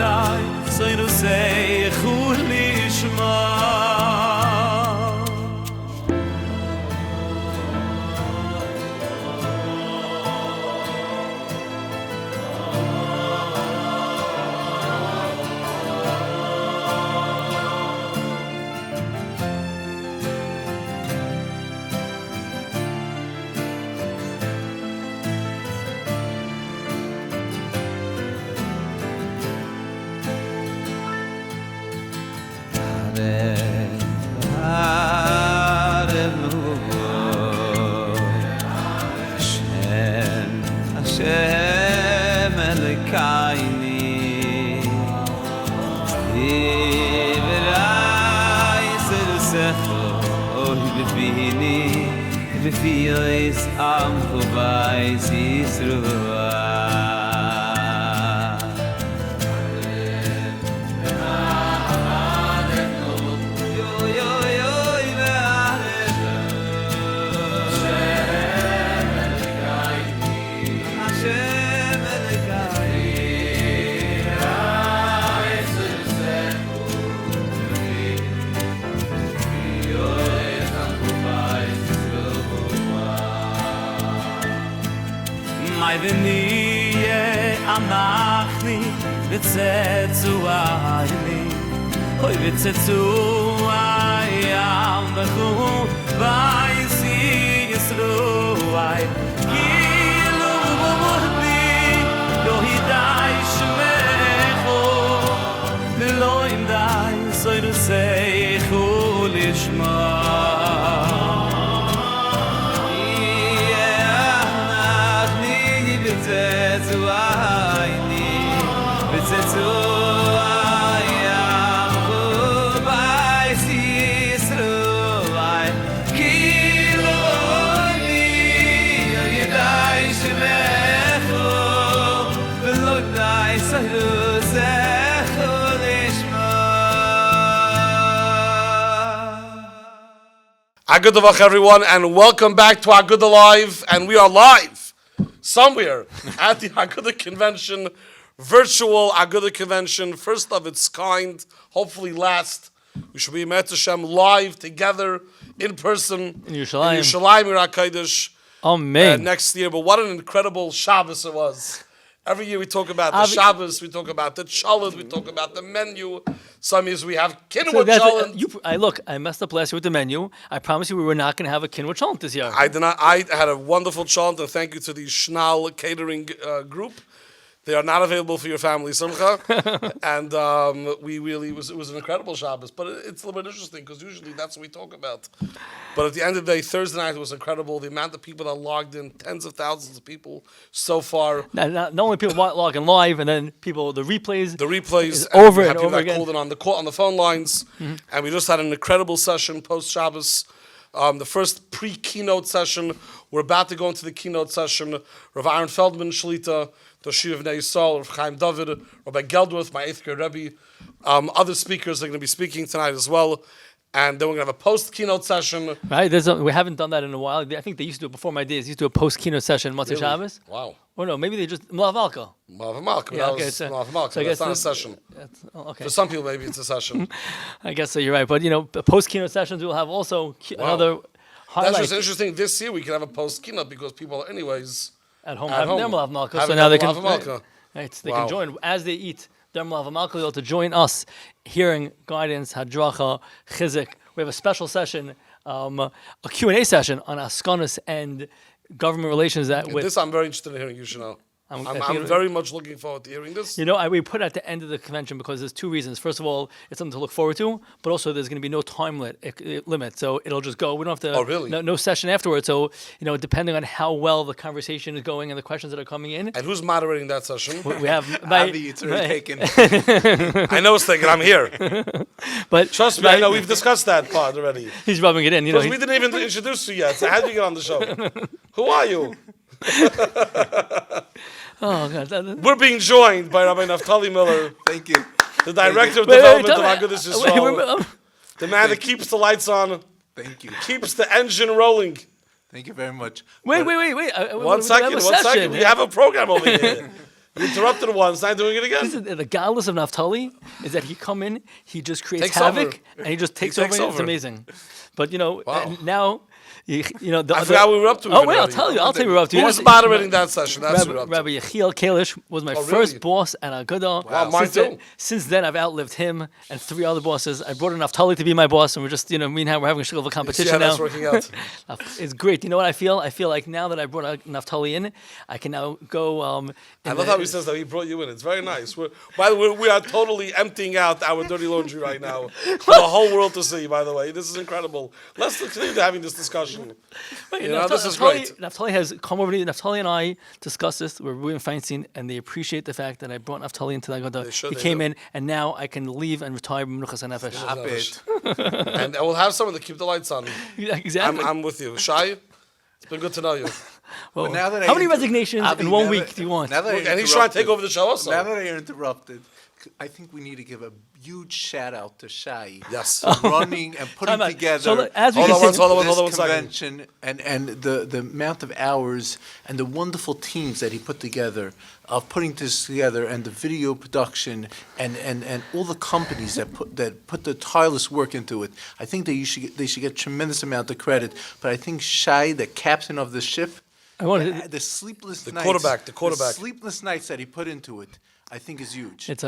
dai so du sei khuli shma Is am vorbei siehst du Venie amachni vitzetsu ayni hoy vitzetsu ayam bchu vay si yisru ay gilu mohdi yo hidai shmecho lo im dai so du sei khulishma Good Davach, everyone, and welcome back to Aguda Live. And we are live somewhere at the Aguda Convention, virtual Aguda Convention, first of its kind, hopefully last. We should be Met Hashem live together in person in Yerushalayim, Iraq Kodesh, Amen. Next year. But what an incredible Shabbos it was. Every year we talk about the Shabbos, we talk about the Chalad, we talk about the menu. Some years we have Keynote Chalad. I messed up last year with the menu. I promise you we were not going to have a Keynote Chalad this year. I did not. I had a wonderful Chalad, and thank you to the Schnall catering group. They are not available for your family simcha, and we really it was an incredible Shabbos. But it's a little bit interesting because usually that's what we talk about. But at the end of the day, Thursday night was incredible. The amount of people that logged in, tens of thousands of people so far. Not only people logging live, and then people the replays over and over again. Called in on the phone lines, and we just had an incredible session post Shabbos. The first pre-keynote session. We're about to go into the keynote session. Rav Aaron Feldman Shlita, the Shiva of Nei Yisrael, Rav Chaim David, Rabbi Geldworth, my 8th grade Rebbe. Other speakers are going to be speaking tonight as well. And then we're going to have a post-keynote session. Right, we haven't done that in a while. I think they used to do it before my days. They used to do a post-keynote session, Motzie Shabbos. Wow. Or no, maybe they just, Malav Malka. Malav Malka, that's not a session. Okay. For some people, maybe it's a session. I guess so, you're right. But, post-keynote sessions will have also another highlight. That's just interesting. This year we can have a post-keynote because people are anyways at home having their Malav Malka. So now they can, they can join as they eat. Their Malav Malka, they'll to join us, hearing guidance, hadracha, chizik. We have a special session, a Q&A session on Askanas and government relations. This I'm very interested in hearing, you should know. I'm very much looking forward to hearing this. We put it at the end of the convention because there's two reasons. First of all, it's something to look forward to, but also there's going to be no time limit, so it'll just go. We don't have to. Oh, really? No session afterwards. So depending on how well the conversation is going and the questions that are coming in. And who's moderating that session? We have. It's already taken. I know it's taken. I'm here. But trust me, I know we've discussed that part already. He's rubbing it in. We didn't even introduce you yet. So how did you get on the show? Who are you? Oh God! We're being joined by Rabbi Naftali Miller. Thank you. The director of development of Agudas Yisrael. The man that keeps the lights on. Thank you. Keeps the engine rolling. Thank you very much. Wait. One second. We have a program over here. You interrupted it once, not doing it again. Listen, the godless of Naphtali is that he come in, he just creates Takes havoc, over. and he just takes takes over. It's over. amazing. But Wow. now, you know, I forgot we were up to. Oh wait, I'll tell you. I'll tell you. We're up to. Who was moderating that session? That's who we're up to. Rabbi Yechiel Kalish was my Oh, really? first boss at Agudah. Wow, mine too. Since then, I've outlived him and 3 other bosses. I brought in Naphtali to be my boss, and we're just, me and him, we're having a shul of a competition Yeah, now. that's working out. It's great. You know what I feel? I feel like now that I brought Naphtali in, I can now go. I love how he says that he brought you in. It's very nice. By the way, we are totally emptying out our dirty laundry right now for the whole world to see. By the way, this is incredible. Let's continue having this discussion. Wait, This is great. Naphtali has come over to Naphtali and I discussed this. We're Ruben Feinstein, and they appreciate the fact that I brought Naphtali into the Agudah. He came in, and now I can leave and retire Menuchas HaNefesh. And we'll have someone to keep the lights on. Yeah, exactly. I'm with you. Shai, it's been good to know you. Well, now that how many resignations in 1 week do you want? And he's trying to take over the show also. Now that I interrupted, I think we need to give a huge shout out to Shai. Yes. For running and putting Time out. together So, as we Hold on continue- one this second. convention and the amount of hours and the wonderful teams that he put together of putting this together and the video production and all the companies that put the tireless work into it. I think that they should get tremendous amount of credit. But I think Shai, the captain of the ship, the sleepless nights, the sleepless nights that he put into it, I think is huge. It's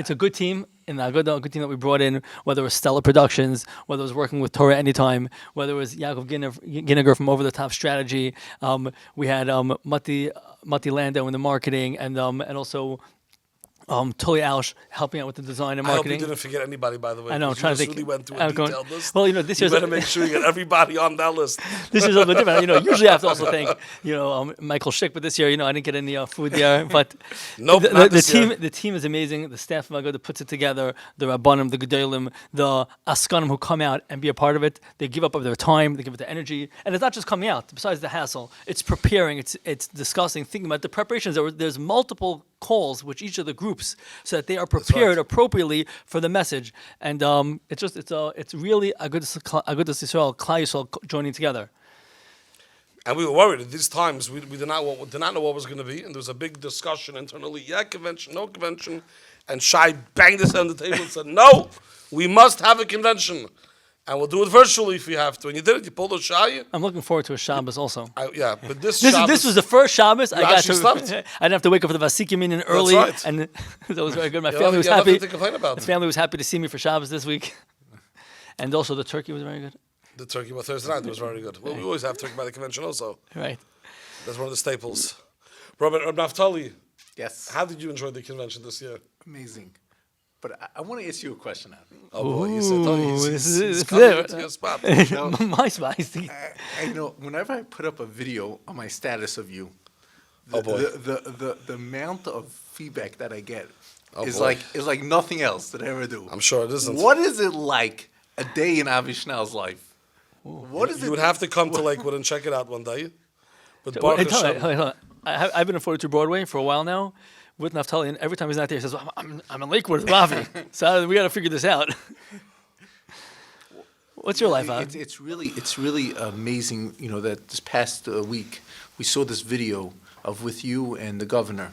a good team in the Agudah, a good team that we brought in. Whether it was Stellar Productions, whether it was working with Torah Anytime, whether it was Yaakov Ginniger from Over the Top Strategy. We had Motzie Lando in the marketing, and also. Totally Alish helping out with the design and I hope you marketing. didn't forget anybody, by the way. I know, I'm trying to think. Really went through a detailed list. Well, this You year's better make sure you get everybody on that list. this year's a little different. Usually I have to also thank Michael Schick, but this year I didn't get any food there. But Nope, not this year. the team is amazing. The staff of Agudah puts it together. The Rabbanim, the Gedolim, the Askanim who come out and be a part of it. They give up of their time. They give it their energy, and it's not just coming out. Besides the hassle, it's preparing. It's discussing, thinking about the preparations. There's multiple calls with each of the groups so that they are prepared appropriately for the message, and it's really Agudas Yisrael, Klal Yisrael joining together. And we were worried at these times. We did not know what was going to be, and there was a big discussion internally. Yeah, convention, no convention, and Shai banged his head on the table and said, "No, we must have a convention, and we'll do it virtually if we have to." And you did it. You pulled a Shai. I'm looking forward to a Shabbos also. Yeah, but this was the first Shabbos I got actually to. slept? I didn't have to wake up for the Vasikim meeting early, right. and that was very good. My You family was have happy. nothing to complain about. The family was happy to see me for Shabbos this week, and also the turkey was very good. The turkey by Thursday night was very good. Well, we always have turkey by the convention also. Right. That's one of the staples. Robert Naphtali, Yes, how did you enjoy the convention this year? amazing. But I want to ask you a question, Avi. Oh boy, you said Tony, this is he's coming it. into your spot. My spice. I whenever I put up a video on my status of you, Oh, boy. the amount of feedback that I get is boy. like nothing else that I ever do. I'm sure it isn't. What is it like a day in Avi Schnell's life? What is You it? would have to come to Lakewood and check it out one day. But Wait, Baruch tell me, Hashem, hold on. I've been in 42 Broadway for a while now with Naphtali, and every time he's not there, he says, I'm in Lakewood with Ravi. So we got to figure this out. What's your life, Av? It's really amazing. That this past week we saw this video of with you and the governor,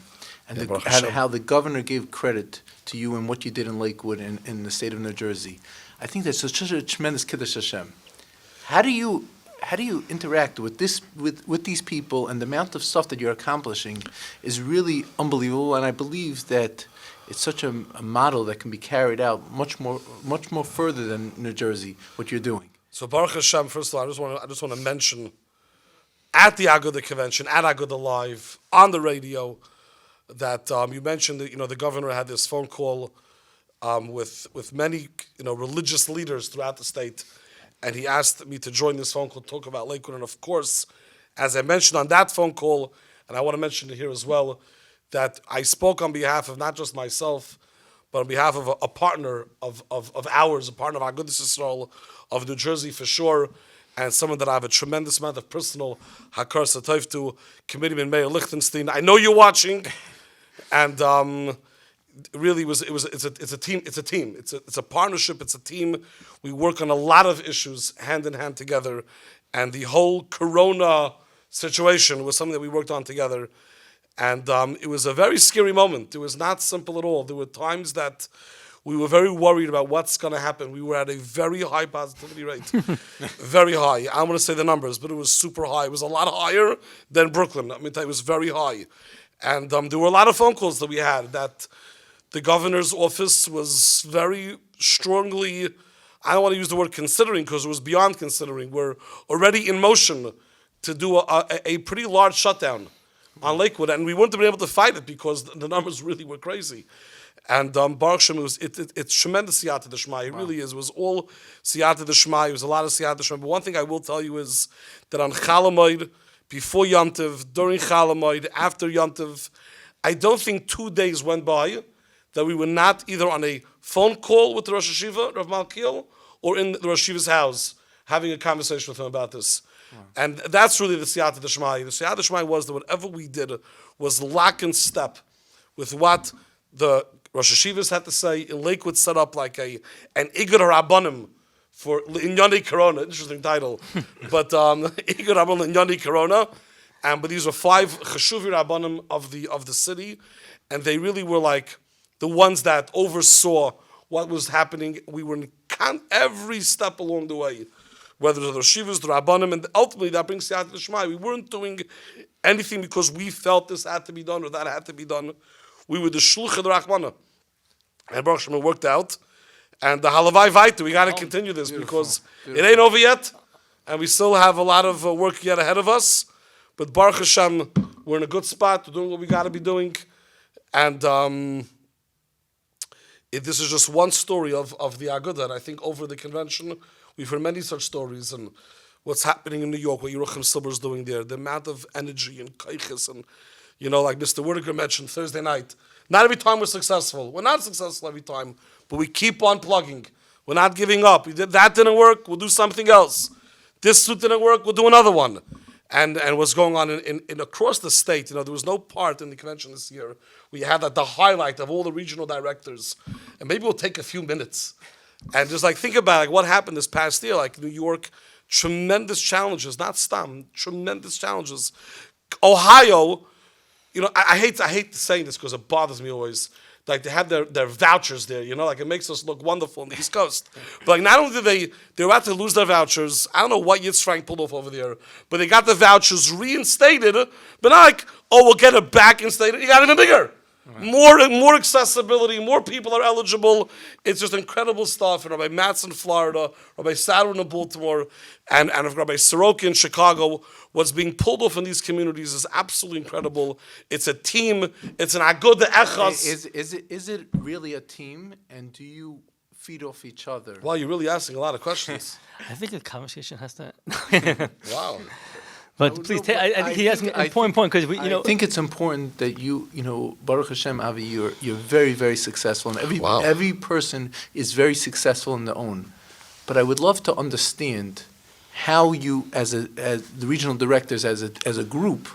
and Baruch Hashem. how the governor gave credit to you and what you did in Lakewood and in the state of New Jersey. I think that's such a tremendous kiddush Hashem. How do you interact with these people, and the amount of stuff that you're accomplishing is really unbelievable, and I believe that it's such a model that can be carried out much more further than New Jersey, what you're doing. So Baruch Hashem, first of all, I just want to mention at the Agudah convention, at Agudah Live, on the radio, that you mentioned that the governor had this phone call with many religious leaders throughout the state. And he asked me to join this phone call to talk about Lakewood. And of course, as I mentioned on that phone call, and I want to mention it here as well, that I spoke on behalf of not just myself, but on behalf of a partner of ours, a partner of Agudas Yisrael of New Jersey for sure, and someone that I have a tremendous amount of personal hakar satayv to, Committeeman Mayor Lichtenstein. I know you're watching, and really it's a team. It's a partnership. It's a team. We work on a lot of issues hand in hand together, and the whole Corona situation was something that we worked on together. And it was a very scary moment. It was not simple at all. There were times that we were very worried about what's going to happen. We were at a very high positivity rate. Very high. I don't want to say the numbers, but it was super high. It was a lot higher than Brooklyn. I mean, it was very high. And there were a lot of phone calls that we had that the governor's office was very strongly, I don't want to use the word considering because it was beyond considering. We're already in motion to do a pretty large shutdown on Lakewood. And we wouldn't have been able to fight it because the numbers really were crazy. And Baruch Shem, it's tremendous siyata d'shmai. It really is. It was all siyata d'shmai. It was a lot of siyata d'shmai. But one thing I will tell you is that on Chalamoid, before Yom Tov, during Chalamoid, after Yom Tov, I don't think 2 days went by that we were not either on a phone call with the Rosh Hashiva, Rav Malkiel, or in the Rosh Hashiva's house, having a conversation with him about this. And that's really the siyata d'shmai. The siyata d'shmai was that whatever we did was lock and step with what the Rosh Hashivas had to say. In Lakewood set up like an Igor Rabbanim for Inyani Corona, interesting title, but Igor Rabbanim Inyani Corona, but these were 5 Cheshuvi Rabbanim of the city, and they really were like the ones that oversaw what was happening. We were in every step along the way, whether it was the Rosh Hashivas, the Rabbanim, and ultimately that brings Siyata D'Shmai. We weren't doing anything because we felt this had to be done or that had to be done. We were the Shluchah D'Rachmana. And Baruch Hashem, it worked out. And the Halavai Vaita, we got to continue this because it ain't over yet. And we still have a lot of work yet ahead of us. But Baruch Hashem, we're in a good spot. We're doing what we got to be doing. And this is just one story of the Agudah. And I think over the convention, we've heard many such stories. And what's happening in New York, what Yerucham Silber is doing there, the amount of energy and kaiches and, like Mr. Whitaker mentioned Thursday night. Not every time we're successful. We're not successful every time, but we keep on plugging. We're not giving up. That didn't work, we'll do something else. This suit didn't work, we'll do another one. And what's going on in across the state, there was no part in the convention this year. We had the highlight of all the regional directors. And maybe we'll take a few minutes and just think about what happened this past year, New York, tremendous challenges, not Stam, tremendous challenges. Ohio, I hate saying this because it bothers me always. They have their vouchers there, it makes us look wonderful on the East Coast. But not only did they're about to lose their vouchers, I don't know what Yitz Frank pulled off over there, but they got the vouchers reinstated, but not we'll get it back instated. You got even bigger. Right. More accessibility, more people are eligible. It's just incredible stuff. And Rabbi Matz in Florida, Rabbi Sadler in Baltimore, and Rabbi Soroka in Chicago, what's being pulled off in these communities is absolutely incredible. It's a team. It's an agudah echas. Is it really a team? And do you feed off each other? Well, you're really asking a lot of questions. I think the conversation has to. Wow. But please, I think he has an important point because I think it's important that Baruch Hashem, Avi, you're very, very successful, and every person is very successful in their own. But I would love to understand how you, as the regional directors, as a group.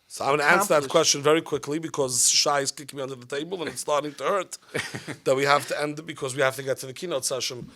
So I'm going to answer that question very quickly because Shai is kicking me under the table and it's starting to hurt that we have to end it because we have to get to the keynote session.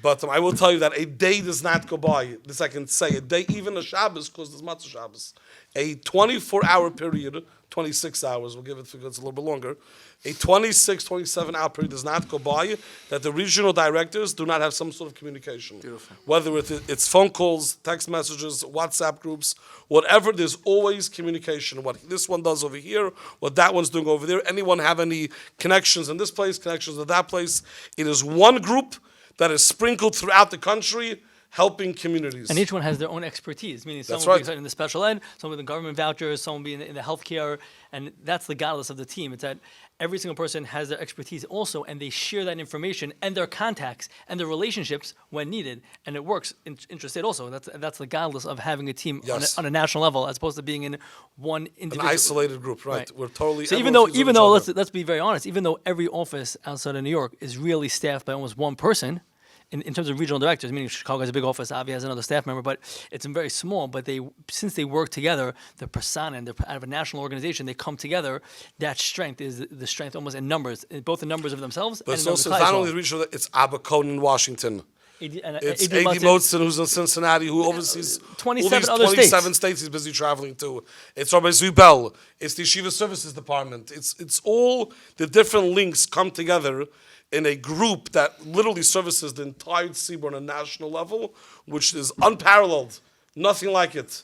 But I will tell you that a day does not go by. This I can say. A day, even a Shabbos, because there's Matzah Shabbos. A 24-hour period, 26 hours, we'll give it because it's a little bit longer. A 26, 27-hour period does not go by that the regional directors do not have some sort of communication. Beautiful. Whether it's phone calls, text messages, WhatsApp groups, whatever, there's always communication. What this one does over here, what that one's doing over there. Anyone have any connections in this place, connections in that place? It is one group that is sprinkled throughout the country, helping communities. And each one has their own expertise, meaning some will be in the special ed, some with the government vouchers, some will be in the healthcare, and that's the godless of the team. It's that every single person has their expertise also, and they share that information and their contacts and their relationships when needed, and it works intrastate also. That's the godless of having a team on a national level as opposed to being in one individual. An isolated group, right? We're totally. So even though let's be very honest, even though every office outside of New York is really staffed by almost one person. In terms of regional directors, meaning Chicago has a big office, Avi has another staff member, but it's very small. But since they work together, they're persona, and they're out of a national organization, they come together. That strength is the strength almost in numbers, both the numbers of themselves. But and it's also not only regional. It's Abba Cohn in Washington. It's Adi Motzie, who's in Cincinnati, who oversees 27 all other these 27 states he's busy traveling to. It's Rabbi Zubel. It's the Yeshiva Services Department. It's all the different links come together in a group that literally services the entire Tzibur on a national level, which is unparalleled. Nothing like it.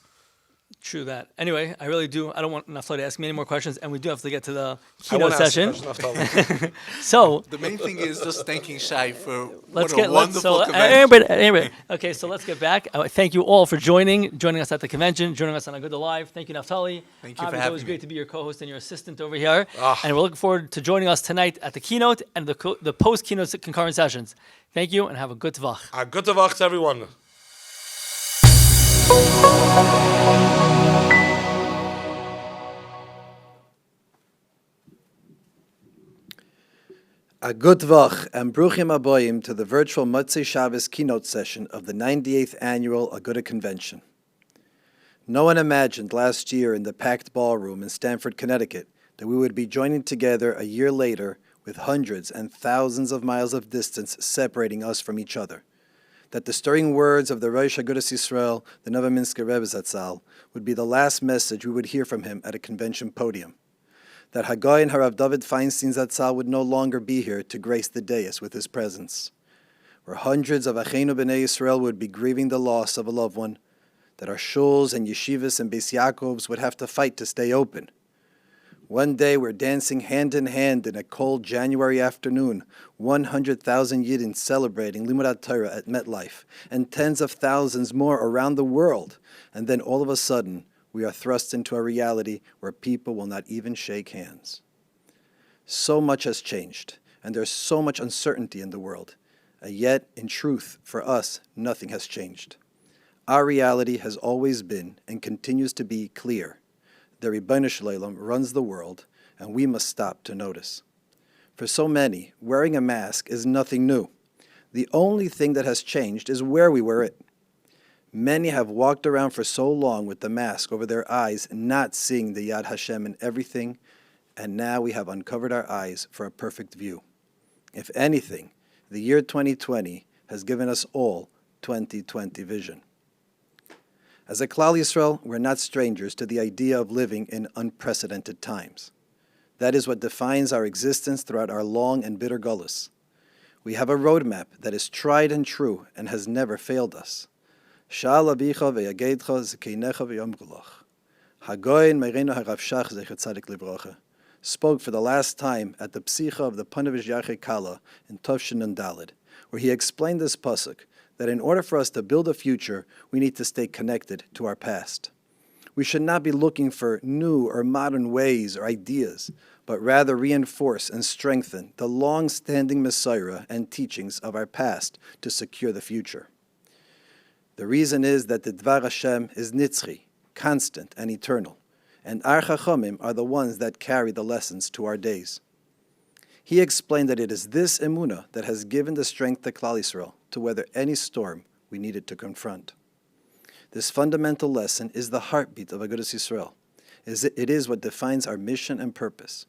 True that. Anyway, I really do. I don't want Naftali to ask me any more questions, and we do have to get to the I keynote wanna ask you session. a question, Naftali. So The main thing is just thanking Shai for let's what get a wonderful convention. everybody. Okay, so let's get back. Thank you all for joining us at the convention, joining us on Aguda Live. Thank you, Naftali. Thank you for It's having always me. great to be your co-host and your assistant over here. And we're looking forward to joining us tonight at the keynote and the post-keynote concurrent sessions. Thank you, and have a good Tvach. A good Tavach to everyone. A good Vach and Bruchim Aboyim to the virtual Motzie Shabbos keynote session of the 98th Annual Aguda Convention. No one imagined last year in the packed ballroom in Stamford, Connecticut, that we would be joining together a year later with hundreds and thousands of miles of distance separating us from each other. That the stirring words of the Rosh Agudas Yisrael, the Novominsker Rebbe Zatzal, would be the last message we would hear from him at a convention podium. That Haggai and Harav David Feinstein Zatzal would no longer be here to grace the dais with his presence. Where hundreds of Achenu B'nai Yisrael would be grieving the loss of a loved one, that our shuls and yeshivas and Beis Yaakovs would have to fight to stay open. One day we're dancing hand in hand in a cold January afternoon, 100,000 Yidden celebrating Limud Torah at MetLife, and tens of thousands more around the world, and then all of a sudden, we are thrust into a reality where people will not even shake hands. So much has changed, and there's so much uncertainty in the world. And yet, in truth, for us, nothing has changed. Our reality has always been and continues to be clear. The Ribbono Shel Olam runs the world, and we must stop to notice. For so many, wearing a mask is nothing new. The only thing that has changed is where we wear it. Many have walked around for so long with the mask over their eyes, not seeing the Yad Hashem in everything, and now we have uncovered our eyes for a perfect view. If anything, the year 2020 has given us all 2020 vision. As a Klal Yisrael, we're not strangers to the idea of living in unprecedented times. That is what defines our existence throughout our long and bitter gullus. We have a roadmap that is tried and true and has never failed us. Sha'al abicha ve'yagedcha zekeinecha ve'yomgulach. Hagoyin Meirenu Harav Shach zecher tzadik livrocha spoke for the last time at the Psicha of the Panevish Yachei Kala in Tovshin and Daled, where he explained this pasuk that in order for us to build a future, we need to stay connected to our past. We should not be looking for new or modern ways or ideas, but rather reinforce and strengthen the long-standing Messiah and teachings of our past to secure the future. The reason is that the Dvar Hashem is nitzchi, constant and eternal, and our Chachamim are the ones that carry the lessons to our days. He explained that it is this emunah that has given the strength to Klal Yisrael to weather any storm we needed to confront. This fundamental lesson is the heartbeat of Agudas Yisrael. It is what defines our mission and purpose.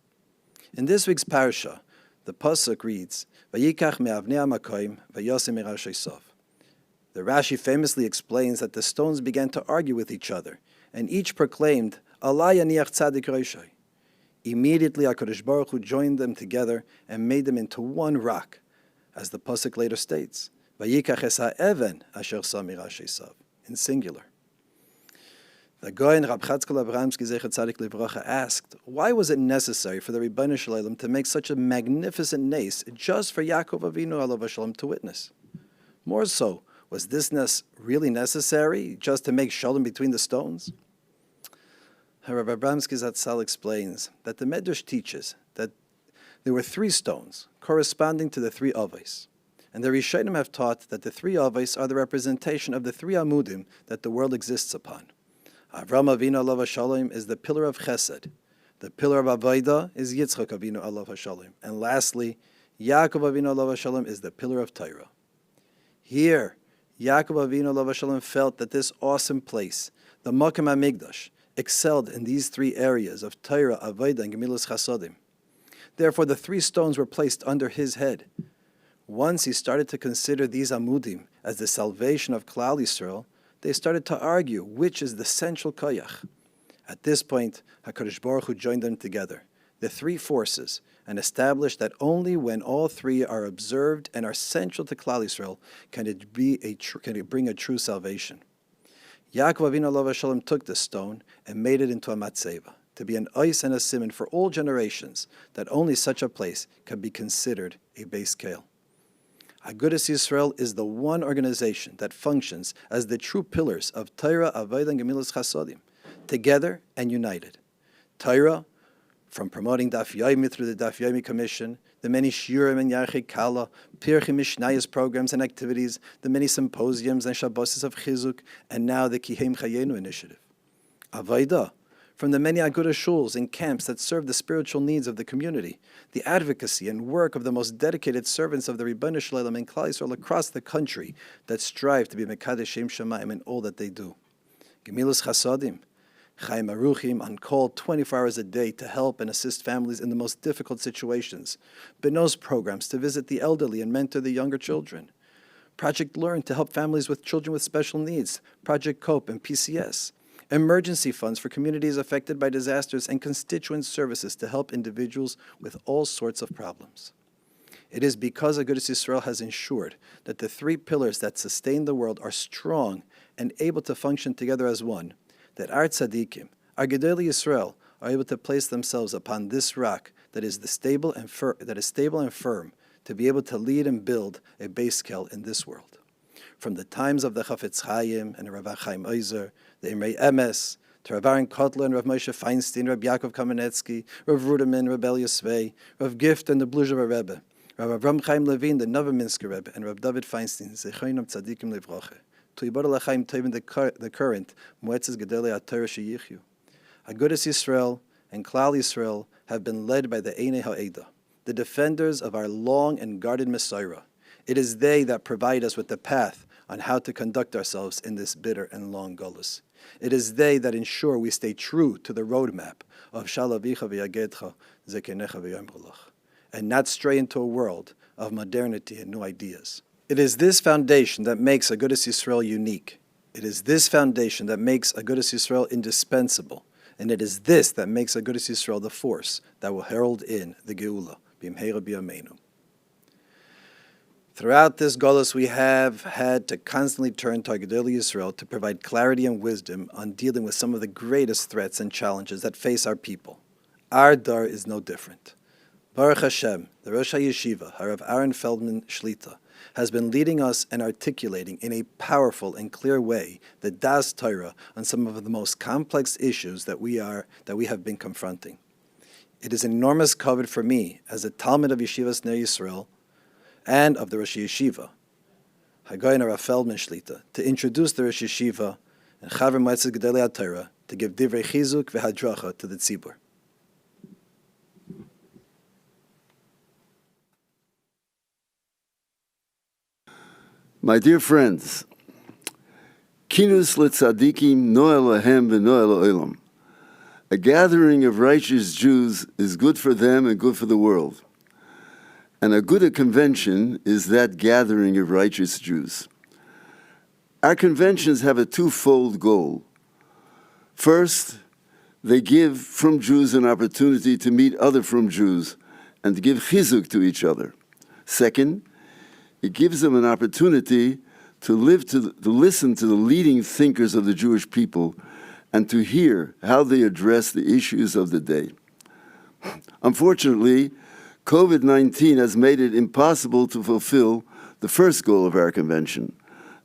In this week's parasha, the pasuk reads, "Vayikach me'avnei hamakoim vayosem mirash Esav." The Rashi famously explains that the stones began to argue with each other, and each proclaimed, "Allah yaniach tzadik roshai." Immediately, HaKadosh Baruch Hu joined them together and made them into one rock, as the pasuk later states, "Vayikach es ha'even asher sa mirash Esav," in singular. The Goyen Rab Chatzkel Abrahamsky Zecher Tzadik Livracha asked, why was it necessary for the Ribbono Shel Olam to make such a magnificent nace just for Yaakov Avinu alav Shalom to witness? More so, was this really necessary just to make shalom between the stones? Rabbi Abramsky Zatzal explains that the Medrash teaches that there were 3 stones corresponding to the 3 avos, and the Rishonim have taught that the 3 avos are the representation of the 3 amudim that the world exists upon. Avram Avinu alav Shalom is the pillar of Chesed. The pillar of Avodah is Yitzchak Avinu alav Shalom, and lastly, Yaakov Avinu alav Shalom is the pillar of Torah. Here, Yaakov Avinu alav Shalom felt that this awesome place, the Makom HaMikdash, excelled in these 3 areas of Torah, Avodah, and Gemilas Chasodim. Therefore, the 3 stones were placed under his head. Once he started to consider these amudim as the salvation of Klal Yisrael, they started to argue which is the central koyach. At this point, HaKadosh Baruch Hu joined them together, the three forces, and established that only when all three are observed and are central to Klal Yisrael can it bring a true salvation. Yaakov Avinu Alav Shalom took this stone and made it into a matzeva, to be an ois and a siman for all generations, that only such a place can be considered a base kale. Agudas Yisrael is the one organization that functions as the true pillars of Torah, Avodah, and Gemilas Chasodim, together and united. Torah, from promoting Daf Yomi through the Daf Yomi Commission, the many Shiurim and Yarchei Kala, Pirchim Mishnayos programs and activities, the many symposiums and Shabbos of Chizuk, and now the Kihem Chayenu initiative. Avodah, from the many Agudah shuls and camps that serve the spiritual needs of the community, the advocacy and work of the most dedicated servants of the Ribono Shel Olam and Klal Yisrael across the country that strive to be Mekadesh Shem Shamayim in all that they do. Gemilas Chasodim, Chaim Aruchim on call 24 hours a day to help and assist families in the most difficult situations. Benos programs to visit the elderly and mentor the younger children. Project Learn to help families with children with special needs. Project Cope and PCS. Emergency funds for communities affected by disasters and constituent services to help individuals with all sorts of problems. It is because Agudas Yisrael has ensured that the three pillars that sustain the world are strong and able to function together as one, that our tzaddikim, our Gedolei Yisrael, are able to place themselves upon this rock that is stable and firm to be able to lead and build a base kel in this world. From the times of the Chafetz Chaim and Rav Chaim Oizer, the Imrei Emes, to Rav Aaron Kotler and Rav Moshe Feinstein, Rav Yaakov Kamenetsky, Rav Ruderman, Rav Elia Svei, Rav Gift and the Bluzhever Rebbe, Rav Avram Chaim Levine, the Novominsker Rebbe, and Rav David Feinstein, Zechonim Tzadikim Levroche, to Yibor Lachaim Tovim, the current Moetzes Gedolei HaTorah Sheyichyu. Agudas Yisrael and Klal Yisrael have been led by the Einei Ha'eda, the defenders of our long and guarded Messiah. It is they that provide us with the path on how to conduct ourselves in this bitter and long golus. It is they that ensure we stay true to the roadmap of Shalavicha v'yagedcha zekenecha v'yomrulach, and not stray into a world of modernity and new ideas. It is this foundation that makes Agudas Yisrael unique. It is this foundation that makes Agudas Yisrael indispensable, and it is this that makes Agudas Yisrael the force that will herald in the Geula b'imheira b'yameinu. Throughout this Golus, we have had to constantly turn to Gedolei Yisrael to provide clarity and wisdom on dealing with some of the greatest threats and challenges that face our people. Our dar is no different. Baruch Hashem, the Rosh HaYeshiva, Harav Aaron Feldman Shlita, has been leading us and articulating in a powerful and clear way the Das Torah on some of the most complex issues that we have been confronting. It is an enormous kavod for me as a Talmid of Yeshivas Ner Yisrael and of the Rosh Yeshiva, Hagoyin Harav Feldman Shlita, to introduce the Rosh Yeshiva and Chaver Moetzes Gedolei HaTorah to give divrei chizuk v'hadracha to the tzibur. My dear friends, Kinus letzadikim noel lahem v'noel olam. A gathering of righteous Jews is good for them and good for the world. And a good convention is that gathering of righteous Jews. Our conventions have a twofold goal. First, they give from Jews an opportunity to meet other from Jews and to give chizuk to each other. Second, it gives them an opportunity to listen to the leading thinkers of the Jewish people and to hear how they address the issues of the day. Unfortunately, COVID-19 has made it impossible to fulfill the first goal of our convention,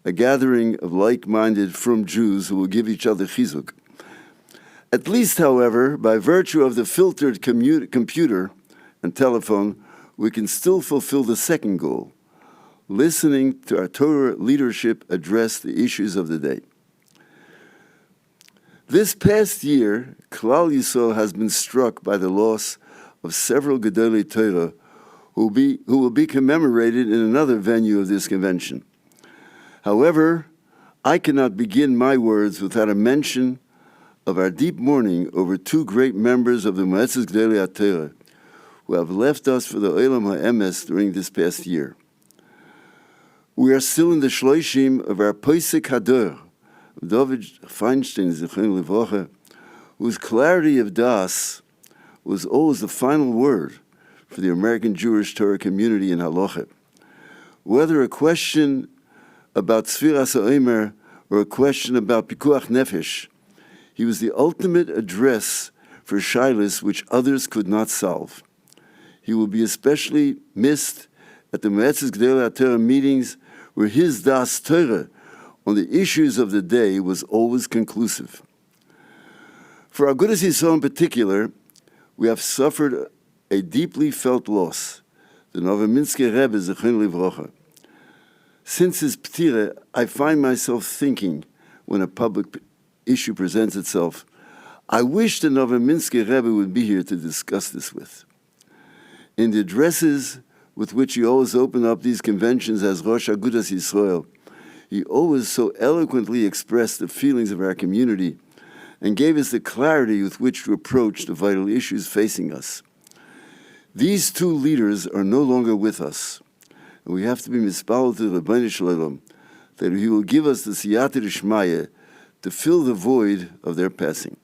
a gathering of like-minded from Jews who will give each other chizuk. At least, however, by virtue of the filtered computer and telephone, we can still fulfill the second goal, listening to our Torah leadership address the issues of the day. This past year, Klal Yisrael has been struck by the loss of several Gedolei Torah who will be commemorated in another venue of this convention. However, I cannot begin my words without a mention of our deep mourning over two great members of the Moetzes Gedolei HaTorah who have left us for the Olam HaEmes during this past year. We are still in the shloishim of our Pesach Hador, of David Feinstein, Zichron Livrocha, whose clarity of das was always the final word for the American Jewish Torah community in Halacha. Whether a question about Tzfiras HaOmer or a question about Pikuach Nefesh, he was the ultimate address for shilas which others could not solve. He will be especially missed at the Me'etzes Gdolei HaTorah meetings where his das Torah on the issues of the day was always conclusive. For Agudas Yisrael in particular, we have suffered a deeply felt loss, the Novominsker Rebbe, Zichron Livrocha. Since his ptira, I find myself thinking, when a public issue presents itself, I wish the Novominsker Rebbe would be here to discuss this with. In the addresses with which he always opened up these conventions as Rosh Agudas Yisrael, he always so eloquently expressed the feelings of our community and gave us the clarity with which to approach the vital issues facing us. These two leaders are no longer with us, and we have to be mispalel to the Rebbeinu Shalom that he will give us the siyata d'shmaya to fill the void of their passing.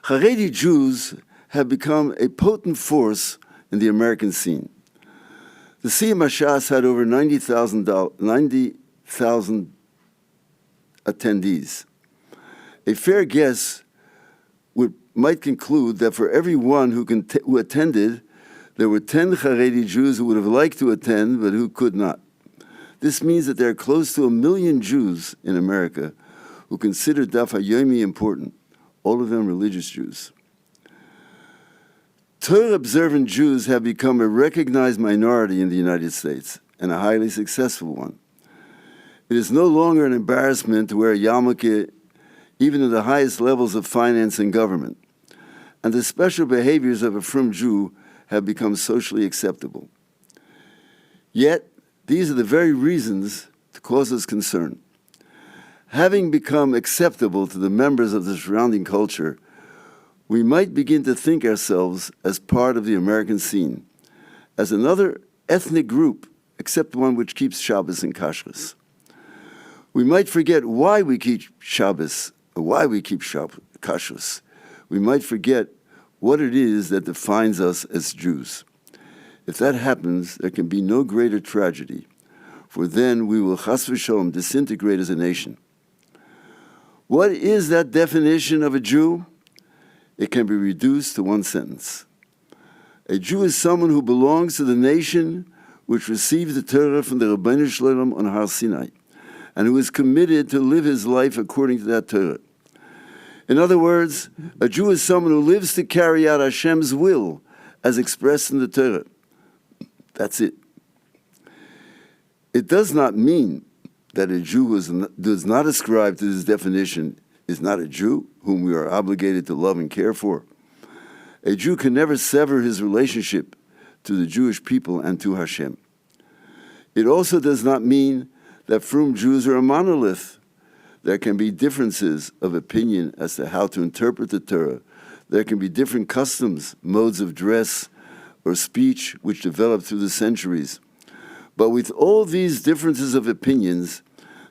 Haredi Jews have become a potent force in the American scene. The Siyum HaShas had over 90,000 attendees. A fair guess might conclude that for every one who attended, there were 10 Haredi Jews who would have liked to attend but who could not. This means that there are close to 1 million Jews in America who consider Daf HaYomi important, all of them religious Jews. Torah-observant Jews have become a recognized minority in the United States, and a highly successful one. It is no longer an embarrassment to wear a yarmulke even in the highest levels of finance and government, and the special behaviors of a frum Jew have become socially acceptable. Yet, these are the very reasons to cause us concern. Having become acceptable to the members of the surrounding culture, we might begin to think ourselves as part of the American scene, as another ethnic group, except one which keeps Shabbos and Kashrus. We might forget why we keep Shabbos, or why we keep Kashrus. We might forget what it is that defines us as Jews. If that happens, there can be no greater tragedy, for then we will chas v'sholom disintegrate as a nation. What is that definition of a Jew? It can be reduced to one sentence. A Jew is someone who belongs to the nation which received the Torah from the Rebbeinu Shalom on Har Sinai, and who is committed to live his life according to that Torah. In other words, a Jew is someone who lives to carry out Hashem's will as expressed in the Torah. That's it. It does not mean that a Jew who does not ascribe to this definition is not a Jew whom we are obligated to love and care for. A Jew can never sever his relationship to the Jewish people and to Hashem. It also does not mean that frum Jews are a monolith. There can be differences of opinion as to how to interpret the Torah. There can be different customs, modes of dress, or speech which develop through the centuries. But with all these differences of opinions,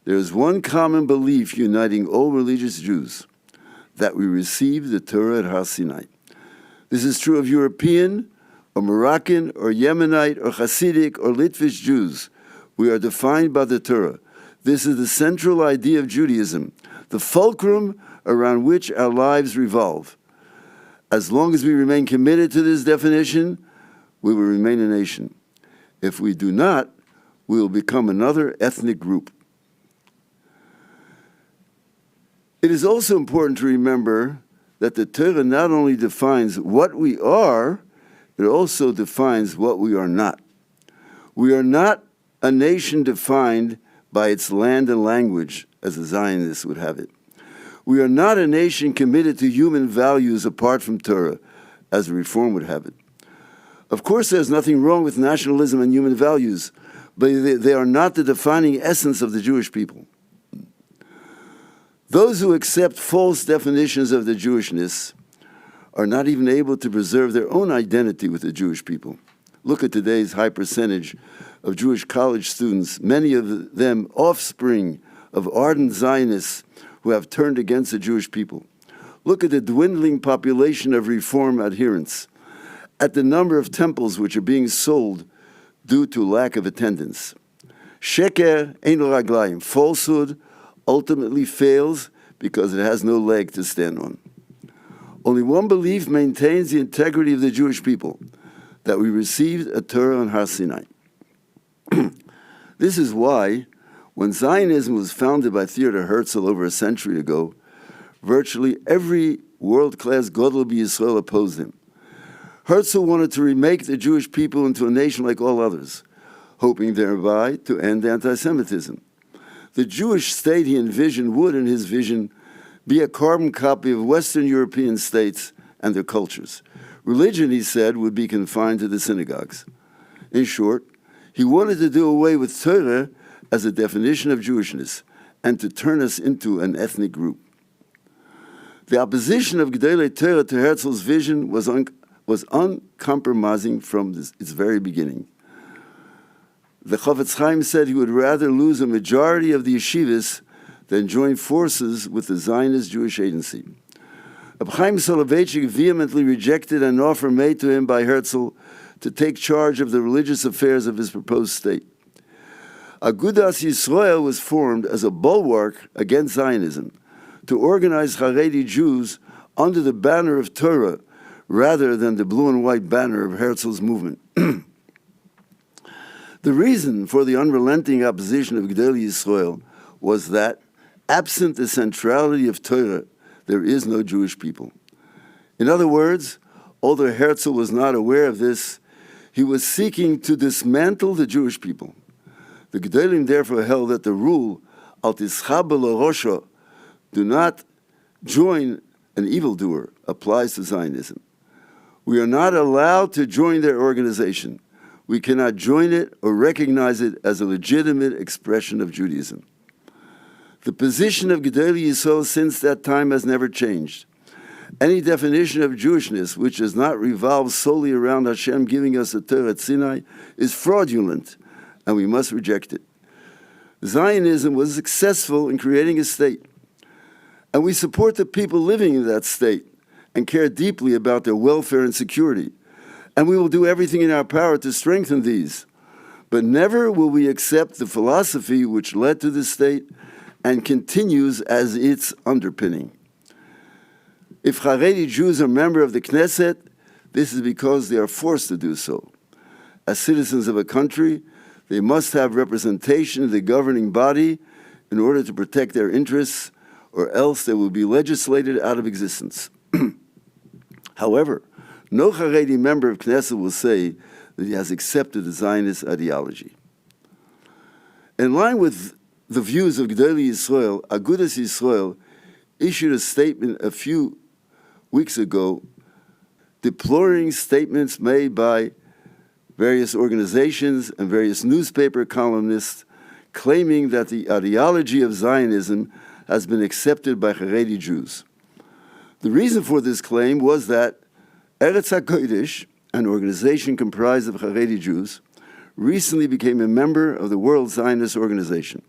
there is one common belief uniting all religious Jews, that we receive the Torah at Har Sinai. This is true of European, or Moroccan, or Yemenite, or Hasidic, or Litvish Jews. We are defined by the Torah. This is the central idea of Judaism, the fulcrum around which our lives revolve. As long as we remain committed to this definition, we will remain a nation. If we do not, we will become another ethnic group. It is also important to remember that the Torah not only defines what we are, it also defines what we are not. We are not a nation defined by its land and language, as the Zionists would have it. We are not a nation committed to human values apart from Torah, as the Reform would have it. Of course, there's nothing wrong with nationalism and human values, but they are not the defining essence of the Jewish people. Those who accept false definitions of the Jewishness are not even able to preserve their own identity with the Jewish people. Look at today's high percentage of Jewish college students, many of them offspring of ardent Zionists who have turned against the Jewish people. Look at the dwindling population of Reform adherents, at the number of temples which are being sold due to lack of attendance. Sheker ein lo raglayim, falsehood ultimately fails because it has no leg to stand on. Only one belief maintains the integrity of the Jewish people, that we received a Torah on Har Sinai. This is why, when Zionism was founded by Theodor Herzl over a century ago, virtually every world-class Gadol b'Yisrael opposed him. Herzl wanted to remake the Jewish people into a nation like all others, hoping thereby to end anti-Semitism. The Jewish state he envisioned would, in his vision, be a carbon copy of Western European states and their cultures. Religion, he said, would be confined to the synagogues. In short, he wanted to do away with Torah as a definition of Jewishness and to turn us into an ethnic group. The opposition of Gedolei Torah to Herzl's vision was uncompromising from its very beginning. The Chofetz Chaim said he would rather lose a majority of the yeshivas than join forces with the Zionist Jewish Agency. Reb Chaim Soloveitchik vehemently rejected an offer made to him by Herzl to take charge of the religious affairs of his proposed state. Agudas Yisrael was formed as a bulwark against Zionism, to organize Haredi Jews under the banner of Torah rather than the blue and white banner of Herzl's movement. The reason for the unrelenting opposition of Gedolei Yisrael was that, absent the centrality of Torah, there is no Jewish people. In other words, although Herzl was not aware of this, he was seeking to dismantle the Jewish people. The Gedolim therefore held that the rule, al tischab lo rosho, do not join an evildoer, applies to Zionism. We are not allowed to join their organization. We cannot join it or recognize it as a legitimate expression of Judaism. The position of Gedolei Yisrael since that time has never changed. Any definition of Jewishness which does not revolve solely around Hashem giving us a Torah at Sinai is fraudulent, and we must reject it. Zionism was successful in creating a state, and we support the people living in that state and care deeply about their welfare and security, and we will do everything in our power to strengthen these. But never will we accept the philosophy which led to this state and continues as its underpinning. If Haredi Jews are members of the Knesset, this is because they are forced to do so. As citizens of a country, they must have representation in the governing body in order to protect their interests, or else they will be legislated out of existence. However, no Haredi member of Knesset will say that he has accepted the Zionist ideology. In line with the views of Gedolei Yisrael, Agudas Yisrael issued a statement a few weeks ago deploring statements made by various organizations and various newspaper columnists claiming that the ideology of Zionism has been accepted by Haredi Jews. The reason for this claim was that Eretz HaKodesh, an organization comprised of Haredi Jews, recently became a member of the World Zionist Organization.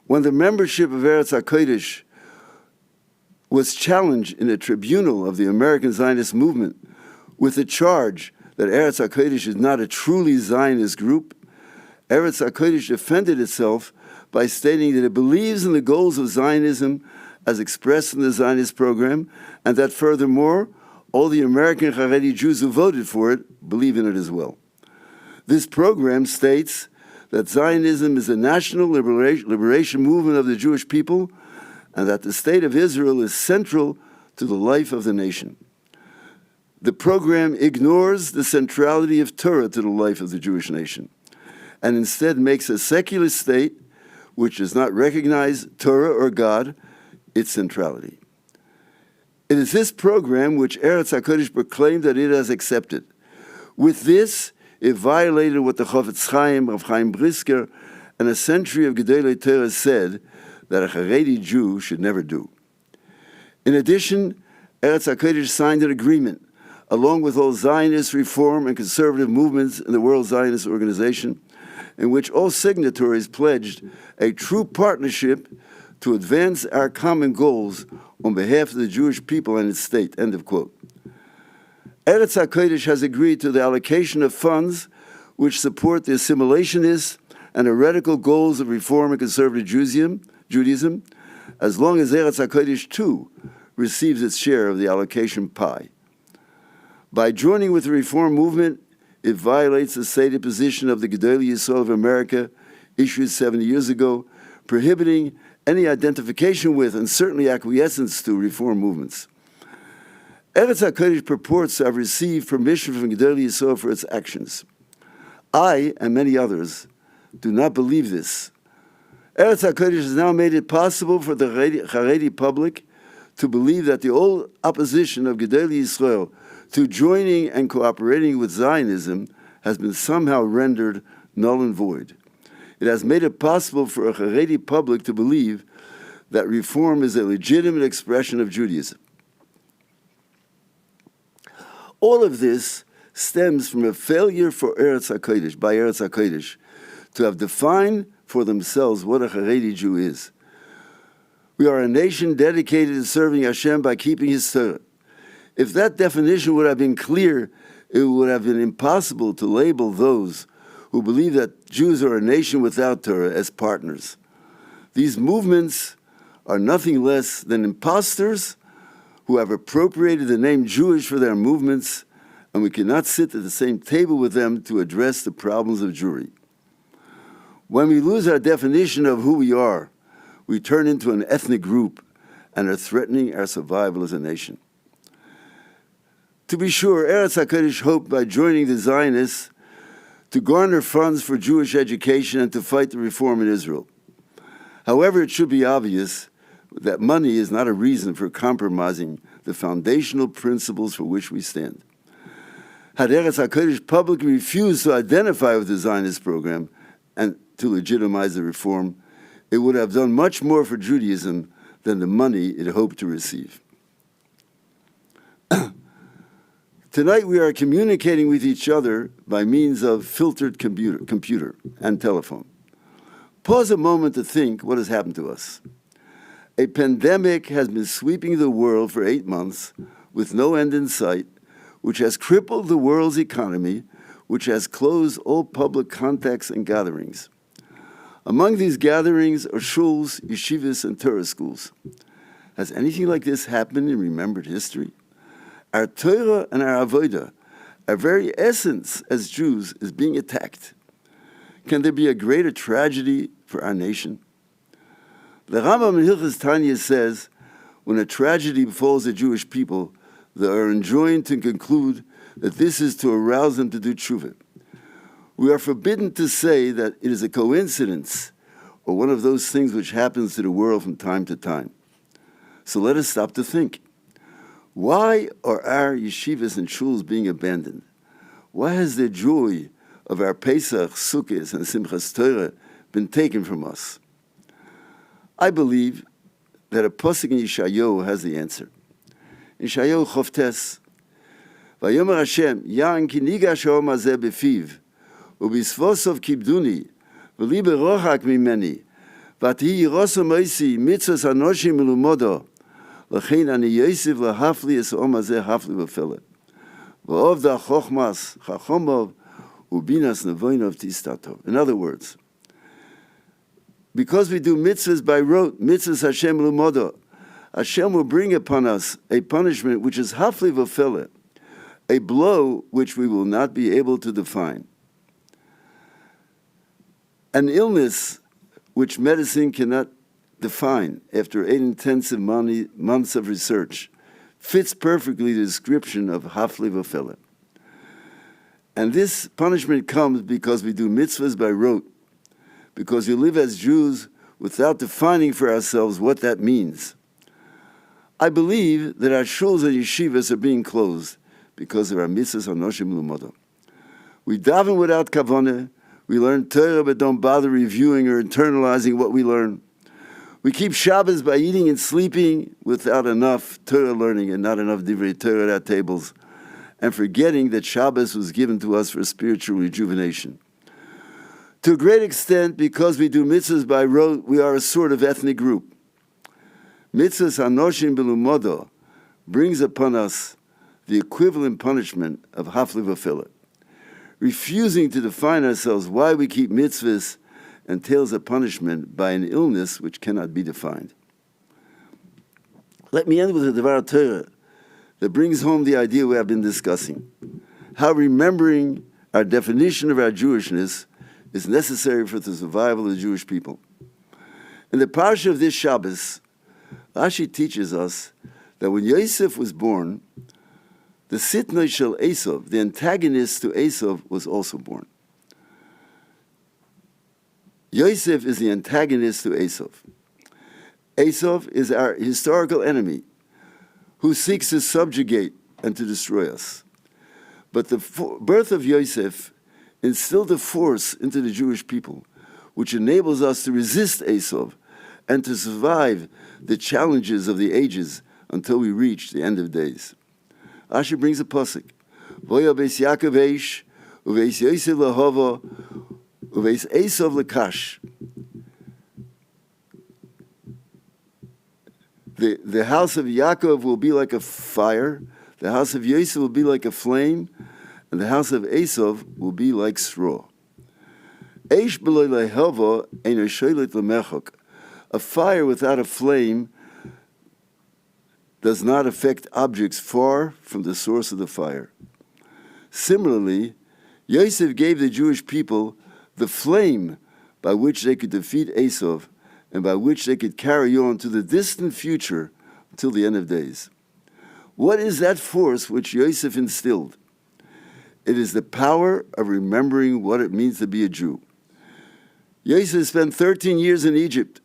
When the membership of Eretz HaKodesh was challenged in a tribunal of the American Zionist movement with the charge that Eretz HaKodesh is not a truly Zionist group, Eretz HaKodesh defended itself by stating that it believes in the goals of Zionism as expressed in the Zionist program, and that furthermore, all the American Haredi Jews who voted for it believe in it as well. This program states that Zionism is a national liberation movement of the Jewish people, and that the state of Israel is central to the life of the nation. The program ignores the centrality of Torah to the life of the Jewish nation, and instead makes a secular state which does not recognize Torah or God its centrality. It is this program which Eretz HaKodesh proclaimed that it has accepted. With this, it violated what the Chofetz Chaim, Rav Chaim Brisker, and a century of Gedolei Torah said that a Haredi Jew should never do. In addition, Eretz HaKodesh signed an agreement along with all Zionist reform and conservative movements in the World Zionist Organization, in which all signatories pledged a true partnership to advance our common goals on behalf of the Jewish people and its state, end of quote. Eretz HaKodesh has agreed to the allocation of funds which support the assimilationist and heretical goals of reform and conservative Judaism, as long as Eretz HaKodesh too receives its share of the allocation pie. By joining with the reform movement, it violates the stated position of the Gedolei Yisrael of America, issued 70 years ago, prohibiting any identification with and certainly acquiescence to reform movements. Eretz HaKodesh purports to have received permission from Gedolei Yisrael for its actions. I, and many others, do not believe this. Eretz HaKodesh has now made it possible for the Haredi public to believe that the old opposition of Gedolei Yisrael to joining and cooperating with Zionism has been somehow rendered null and void. It has made it possible for a Haredi public to believe that reform is a legitimate expression of Judaism. All of this stems from a failure for Eretz HaKodesh, by Eretz HaKodesh, to have defined for themselves what a Haredi Jew is. We are a nation dedicated to serving Hashem by keeping His Torah. If that definition would have been clear, it would have been impossible to label those who believe that Jews are a nation without Torah as partners. These movements are nothing less than imposters who have appropriated the name Jewish for their movements, and we cannot sit at the same table with them to address the problems of Jewry. When we lose our definition of who we are, we turn into an ethnic group and are threatening our survival as a nation. To be sure, Eretz HaKodesh hoped by joining the Zionists to garner funds for Jewish education and to fight the reform in Israel. However, it should be obvious that money is not a reason for compromising the foundational principles for which we stand. Had Eretz HaKodesh publicly refused to identify with the Zionist program and to legitimize the reform, it would have done much more for Judaism than the money it hoped to receive. Tonight we are communicating with each other by means of filtered computer and telephone. Pause a moment to think what has happened to us. A pandemic has been sweeping the world for 8 months with no end in sight, which has crippled the world's economy, which has closed all public contacts and gatherings. Among these gatherings are shuls, yeshivas, and Torah schools. Has anything like this happened in remembered history? Our Torah and our Avodah, our very essence as Jews, is being attacked. Can there be a greater tragedy for our nation? The Rambam in Hilchos Tanya says, when a tragedy befalls the Jewish people, they are enjoined to conclude that this is to arouse them to do tshuva. We are forbidden to say that it is a coincidence or one of those things which happens to the world from time to time. So let us stop to think. Why are our yeshivas and shuls being abandoned? Why has the joy of our Pesach, Sukkot, and Simchas Torah been taken from us? I believe that a pasuk in Yeshayahu has the answer. In Yeshayahu Choftes, Vayomer Hashem, Yan ki nigash ha'om hazeh befiv, ubisvosov kibduni, v'li berochak mimeni, v'ati yiroso moisi mitzvos anoshim melumodo, l'chein ani yosef l'hafli es ha'om hazeh hafli v'fele. V'ovda chochmas chachomov, ubinas nevoinov tistatov. In other words, because we do mitzvahs by rote, mitzvahs Hashem lumodo, Hashem will bring upon us a punishment which is hafli v'fele, a blow which we will not be able to define. An illness which medicine cannot define after 8 intensive months of research fits perfectly the description of hafli v'fele. And this punishment comes because we do mitzvahs by rote, because we live as Jews without defining for ourselves what that means. I believe that our shuls and yeshivas are being closed because of our mitzvahs anoshim lumodo. We daven without kavanah, we learn Torah but don't bother reviewing or internalizing what we learn. We keep Shabbos by eating and sleeping without enough Torah learning and not enough divrei Torah at our tables. and forgetting that Shabbos was given to us for spiritual rejuvenation. To a great extent, because we do mitzvahs by rote, we are a sort of ethnic group. Mitzvahs anoshim belumodo brings upon us the equivalent punishment of hafli v'filah. Refusing to define ourselves why we keep mitzvahs entails a punishment by an illness which cannot be defined. Let me end with a Devar Torah that brings home the idea we have been discussing, how remembering our definition of our Jewishness is necessary for the survival of the Jewish people. In the parsha of this Shabbos, Rashi teaches us that when Yosef was born, the Sitnoi Shel Esav, the antagonist to Esav, was also born. Yosef is the antagonist to Esav. Esav is our historical enemy who seeks to subjugate and to destroy us. But the birth of Yosef instilled a force into the Jewish people which enables us to resist Esav and to survive the challenges of the ages until we reach the end of days. Rashi brings a pasuk. Voya beis Yaakov eish, uveis Yosef lahava, uveis Esav lekash. The house of Yaakov will be like a fire, the house of Yosef will be like a flame, and the house of Esav will be like straw. Eish b'lo lehava eino sholet lemechok. A fire without a flame does not affect objects far from the source of the fire. Similarly, Yosef gave the Jewish people the flame by which they could defeat Esav and by which they could carry on to the distant future until the end of days. What is that force which Yosef instilled? It is the power of remembering what it means to be a Jew. Yosef spent 13 years in Egypt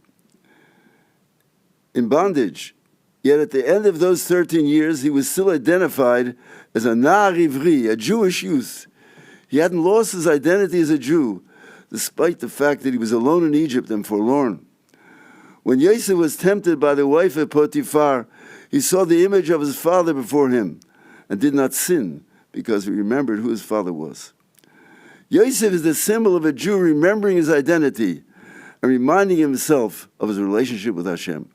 in bondage. Yet at the end of those 13 years, he was still identified as a Na'ar Ivri, a Jewish youth. He hadn't lost his identity as a Jew, despite the fact that he was alone in Egypt and forlorn. When Yosef was tempted by the wife of Potiphar, he saw the image of his father before him and did not sin because he remembered who his father was. Yosef is the symbol of a Jew remembering his identity and reminding himself of his relationship with Hashem.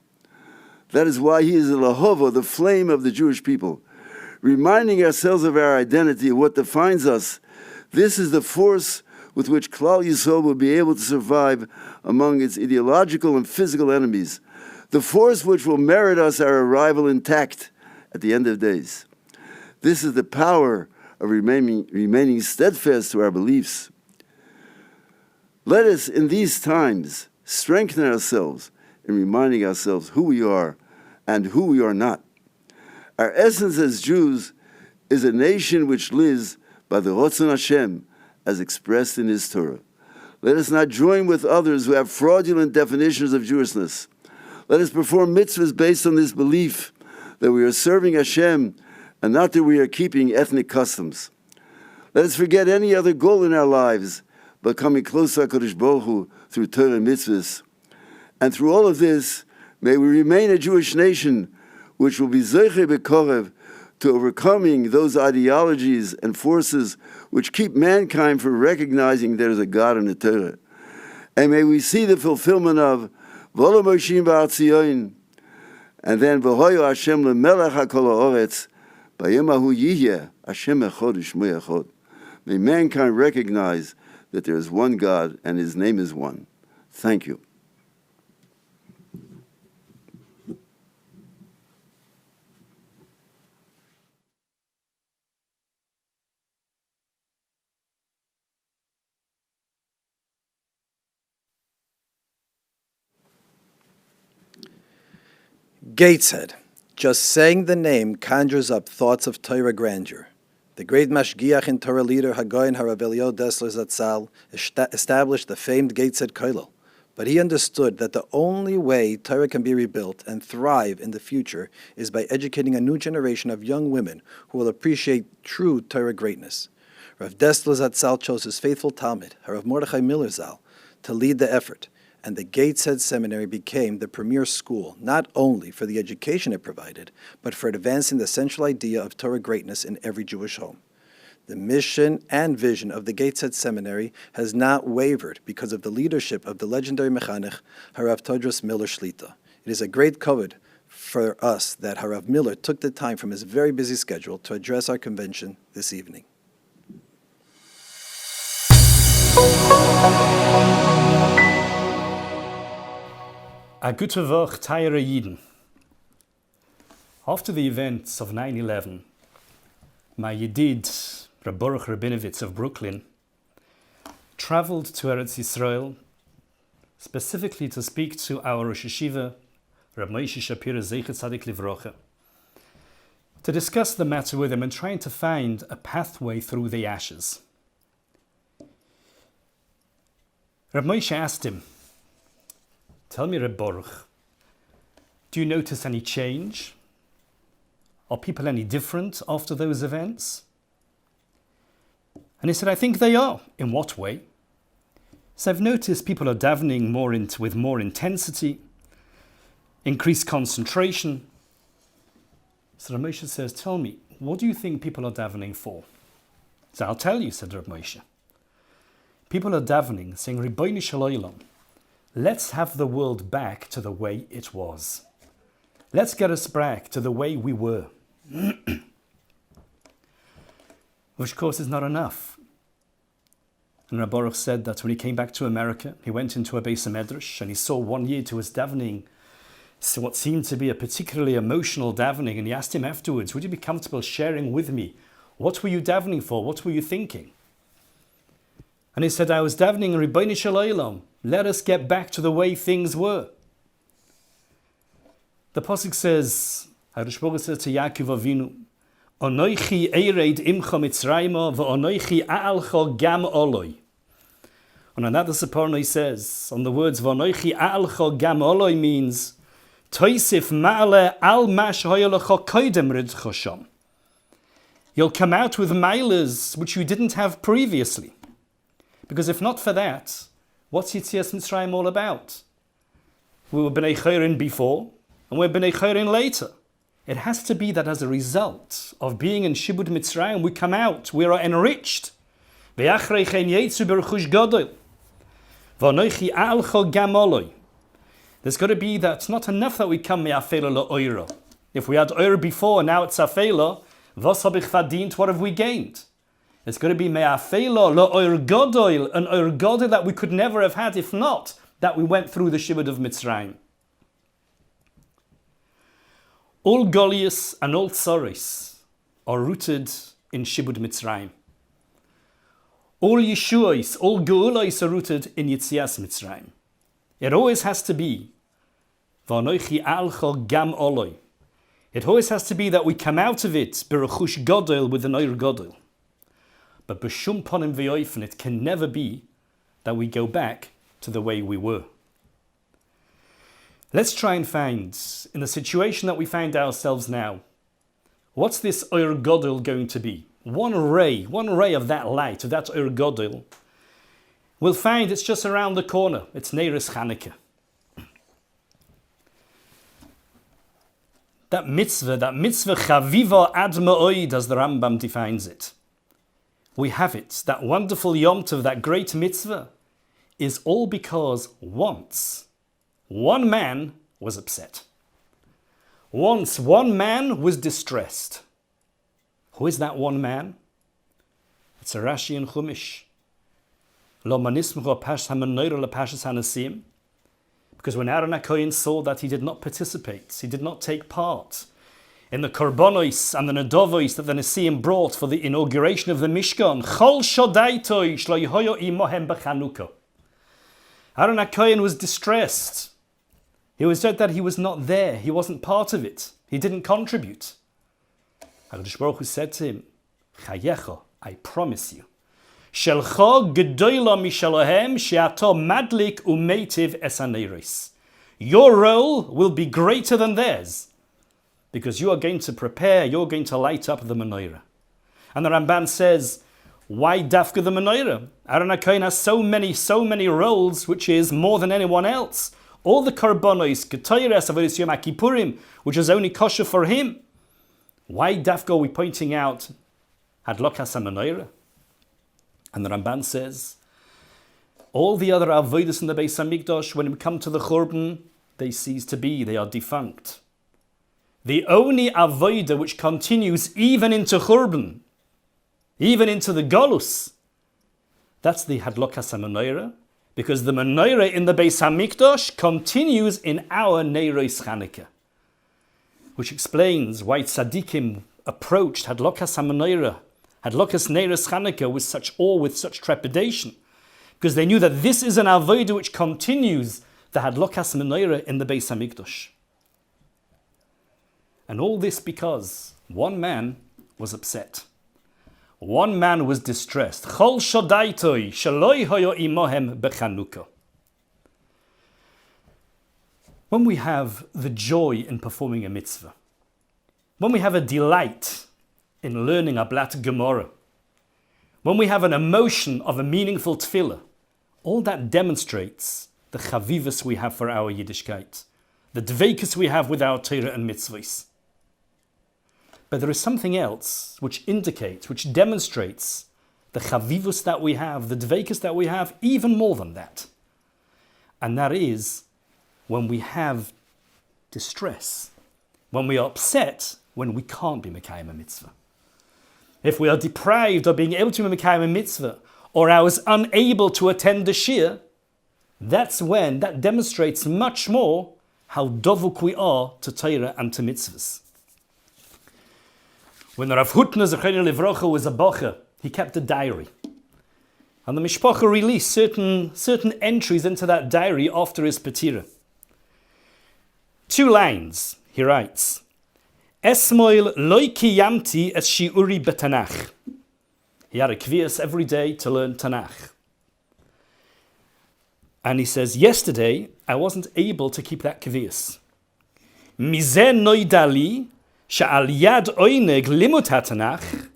That is why he is the Lahova, the flame of the Jewish people, reminding ourselves of our identity, of what defines us. This is the force with which Klal Yisrael will be able to survive among its ideological and physical enemies, the force which will merit us our arrival intact at the end of days. This is the power of remaining steadfast to our beliefs. Let us, in these times, strengthen ourselves in reminding ourselves who we are and who we are not. Our essence as Jews is a nation which lives by the Rotzon Hashem as expressed in His Torah. Let us not join with others who have fraudulent definitions of Jewishness. Let us perform mitzvahs based on this belief that we are serving Hashem and not that we are keeping ethnic customs. Let us forget any other goal in our lives but coming close to HaKadosh Baruch Hu through Torah and mitzvahs. And through all of this, may we remain a Jewish nation which will be Zeiche B'Korev to overcoming those ideologies and forces which keep mankind from recognizing there is a God in the Torah. And may we see the fulfillment of V'lo Moshim Ba'atzion, and then V'hoyo Hashem lemelech HaKol HaOretz, B'yemahu Yihyeh Hashem Echad U'Shmo Echad. May mankind recognize that there is one God and His name is one. Thank you. Gateshead. Just saying the name conjures up thoughts of Torah grandeur. The great Mashgiach and Torah leader Hagoyin Harav Elio Dessler Zatzal established the famed Gateshead Kollel, but he understood that the only way Torah can be rebuilt and thrive in the future is by educating a new generation of young women who will appreciate true Torah greatness. Rav Dessler Zatzal chose his faithful Talmud, Harav Mordechai Miller Zal, to lead the effort, and the Gateshead Seminary became the premier school, not only for the education it provided, but for advancing the central idea of Torah greatness in every Jewish home. The mission and vision of the Gateshead Seminary has not wavered because of the leadership of the legendary Mechanech, Harav Todros Miller Shlita. It is a great kavod for us that Harav Miller took the time from his very busy schedule to address our convention this evening. A gute Woche, teure Jiden. After the events of 9/11, my Yedid, Reb Baruch Rabinovitz of Brooklyn, traveled to Eretz Yisrael specifically to speak to our Rosh Yeshiva, Reb Moshe Shapira Zeichet Tzadik Livrocha, to discuss the matter with him and trying to find a pathway through the ashes. Reb Moshe asked him, "Tell me, Reb Baruch, do you notice any change? Are people any different after those events?" And he said, "I think they are." "In what way?" So I've noticed people are davening with more intensity, increased concentration. So Reb Moshe says, "Tell me, what do you think people are davening for?" So "I'll tell you," said Reb Moshe. People are davening, saying, "Ribono shel olam, let's have the world back to the way it was. Let's get us back to the way we were." Which, of course, is not enough. And Reb Baruch said that when he came back to America, he went into a Beis Medrash and he saw one Yid who was davening, so what seemed to be a particularly emotional davening, and he asked him afterwards, "Would you be comfortable sharing with me? What were you davening for? What were you thinking?" And he said, "I was davening Ribono shel olam, let us get back to the way things were." The pasuk says, HaKadosh Baruch Hu says to Yaakov Avinu, "Anoichi ered imcha mitzrayma v'anoichi a'alcha gam oloi." And on that the Separnoi says, on the words "v'anoichi a'alcha gam oloi" means Toisif ma'ale al mash hoyalacha koidem ridcha sham. You'll come out with milas which you didn't have previously. Because if not for that, what's Yitzias Mitzrayim all about? We were B'nai Chayrin before, and we're B'nai Chayrin later. It has to be that as a result of being in Shibud Mitzrayim, we come out, we are enriched. V'yachrei chen yetzu b'rechush gadol. V'anoichi a'alcha gam oloi. There's got to be that it's not enough that we come me'afela la'oira. If we had oira before, now it's afela, vos hab ich verdient, what have we gained? It's going to be me'afela la'oir gadol, an oir gadol that we could never have had if not that we went through the Shibud of Mitzrayim. All Goliaths and all Tsaris are rooted in Shibud Mitzrayim. All Yeshuas, all Geulais are rooted in Yitzias Mitzrayim. It always has to be V'anoichi a'alcha gam oloi. It always has to be that we come out of it b'rechush gadol, with an oir gadol. But b'shum ponim v'yoifen, it can never be that we go back to the way we were. Let's try and find, in the situation that we find ourselves now, what's this Oir Gadol going to be? One ray of that light, of that Oir Gadol, we'll find it's just around the corner. It's Neiris Chanukah. That mitzvah chaviva ad ma'oid, as the Rambam defines it. We have it, that wonderful Yom Tov, that great mitzvah, is all because once one man was upset. Once one man was distressed. Who is that one man? It's a Rashi in Chumash. Because when Aaron HaKohen saw that he did not participate, he did not take part in the korbanos and the nadovos that the Nesiim brought for the inauguration of the Mishkan, Chol Shodaitoi Shlo Yehoyo Imohem B'Chanukah. Aaron HaKohen was distressed. He was said that he was not there. He wasn't part of it. He didn't contribute. HaKadosh Baruch Hu said to him, Chayecha, I promise you, Shelcha gedola mishalahem she'ato madlik umeitiv es haneiros. Your role will be greater than theirs, because you are going to prepare, you're going to light up the menorah. And the Ramban says, Why dafka the menorah? Aaron HaKohen has so many roles, which is more than anyone else. All the karbonos, ketayres, avodas yom kippurim, which is only kosher for him. Why dafka are we pointing out hadlokas menorah? And the Ramban says, all the other avodas in the Beis Hamikdash, when we come to the Churban, they cease to be, they are defunct. The only avodah which continues even into Churban, even into the Golus, that's the Hadlokas HaMenorah, because the Menorah in the Beis Hamikdash continues in our Neiros Chanukah, which explains why Tzadikim approached Hadlokas HaMenorah, Hadlokas Neiros Chanukah with such awe, with such trepidation, because they knew that this is an avodah which continues the Hadlokas Menorah in the Beis Hamikdash. And all this because one man was upset. One man was distressed. Chol shodaitoi shaloi hoyo imohem bechanukah. When we have the joy in performing a mitzvah, when we have a delight in learning a blat Gemara, when we have an emotion of a meaningful tefillah, all that demonstrates the chavivus we have for our Yiddishkeit, the dveikus we have with our Torah and mitzvahs. But there is something else which indicates, which demonstrates the chavivus that we have, the dveikus that we have, even more than that. And that is when we have distress, when we are upset, when we can't be Mekayim a mitzvah. If we are deprived of being able to be Mekayim a mitzvah, or I was unable to attend the shir, that's when that demonstrates much more how dovuk we are to Torah and to mitzvahs. When Rav Hutner Zechariah Livrocha was a bocher, he kept a diary. And the Mishpacha released certain entries into that diary after his petira. 2 lines, he writes, Esmoil loy kiyamti es shi'uri betanach. He had a kviyas every day to learn Tanakh. And he says, yesterday, I wasn't able to keep that kviyas. Mizeh noidali sha'al yad oineg limut haTanakh,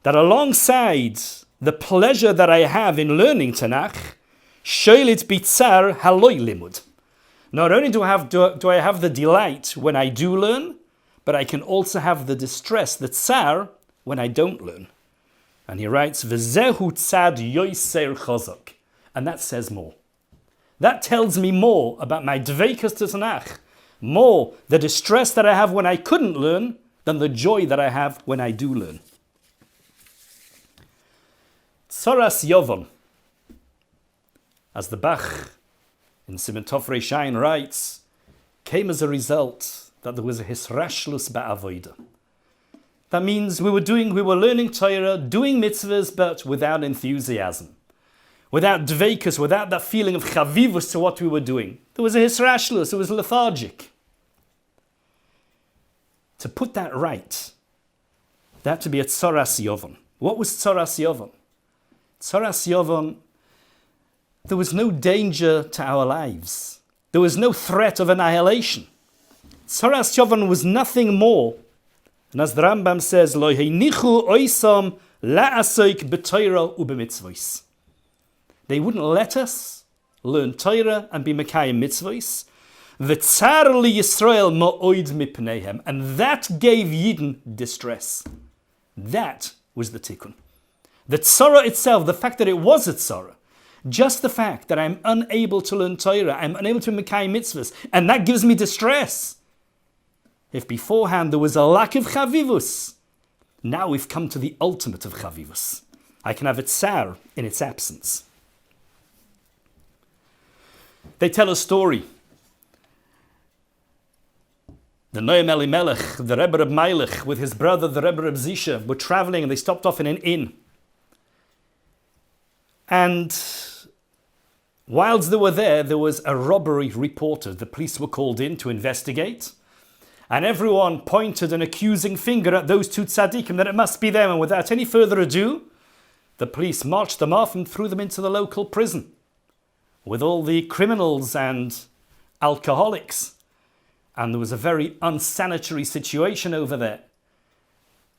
that alongside the pleasure that I have in learning Tanakh, shoilit bitzar haloi limud. Not only do I have the delight when I do learn, but I can also have the distress, the tsar, when I don't learn. And he writes, V'zehu tzad yoiser chazak. And that says more. That tells me more about my dveikus to Tanakh, more the distress that I have when I couldn't learn than the joy that I have when I do learn. Tzoras Yovon, as the Bach in Siman Tov Reishayin writes, came as a result that there was a hisrashlus ba'avodah. That means we were learning Torah, doing mitzvahs, but without enthusiasm, without dveikus, without that feeling of chavivus to what we were doing. There was a hisrashlus, it was lethargic. To put that right, there had to be a tzoras yovon. What was tzoras yovon? Tzoras yovon, there was no danger to our lives. There was no threat of annihilation. Tzoras yovon was nothing more. And as the Rambam says, Lo heinichu oisam la'asoik b'Torah u'b'mitzvos. They wouldn't let us learn Torah and be Mekayim mitzvos. V'tzar li Yisrael ma'oid mipneihem. And that gave Yidden distress. That was the tikkun. The tzara itself, the fact that it was a tzara, just the fact that I'm unable to learn Torah, I'm unable to be Mekayim mitzvos, and that gives me distress. If beforehand there was a lack of chavivus, now we've come to the ultimate of chavivus. I can have a tsar in its absence. They tell a story. The Noam Elimelech, the Rebbe Reb Meilech, with his brother, the Rebbe Reb Zisha, were traveling and they stopped off in an inn. And whilst they were there was a robbery reported. The police were called in to investigate. And everyone pointed an accusing finger at those 2 tzaddikim that it must be them. And without any further ado, the police marched them off and threw them into the local prison with all the criminals and alcoholics. And there was a very unsanitary situation over there.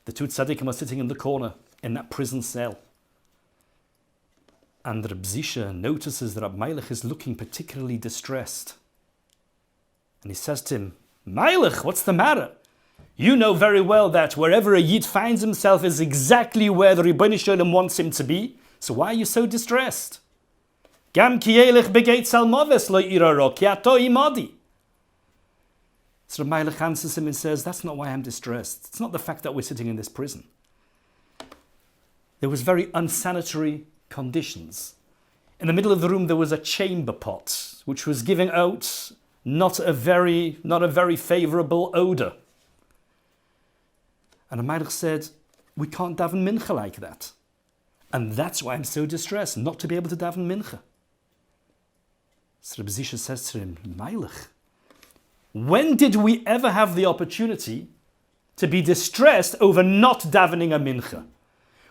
The 2 tzaddikim are sitting in the corner in that prison cell. And Reb Zisha notices that Reb Melech is looking particularly distressed. And he says to him, Melech, what's the matter? You know very well that wherever a Yid finds himself is exactly where the Ribono Shel Olam wants him to be. So why are you so distressed? Gam ki elech begeit salmoves lo iraro ki ato imadi. So Reb Melech answers him and says, that's not why I'm distressed. It's not the fact that we're sitting in this prison. There was very unsanitary conditions. In the middle of the room there was a chamber pot, which was giving out not a very favourable odour. And Reb Melech said, we can't daven mincha like that. And that's why I'm so distressed, not to be able to daven mincha. So Reb Zisha says to him, Melech, when did we ever have the opportunity to be distressed over not davening a mincha?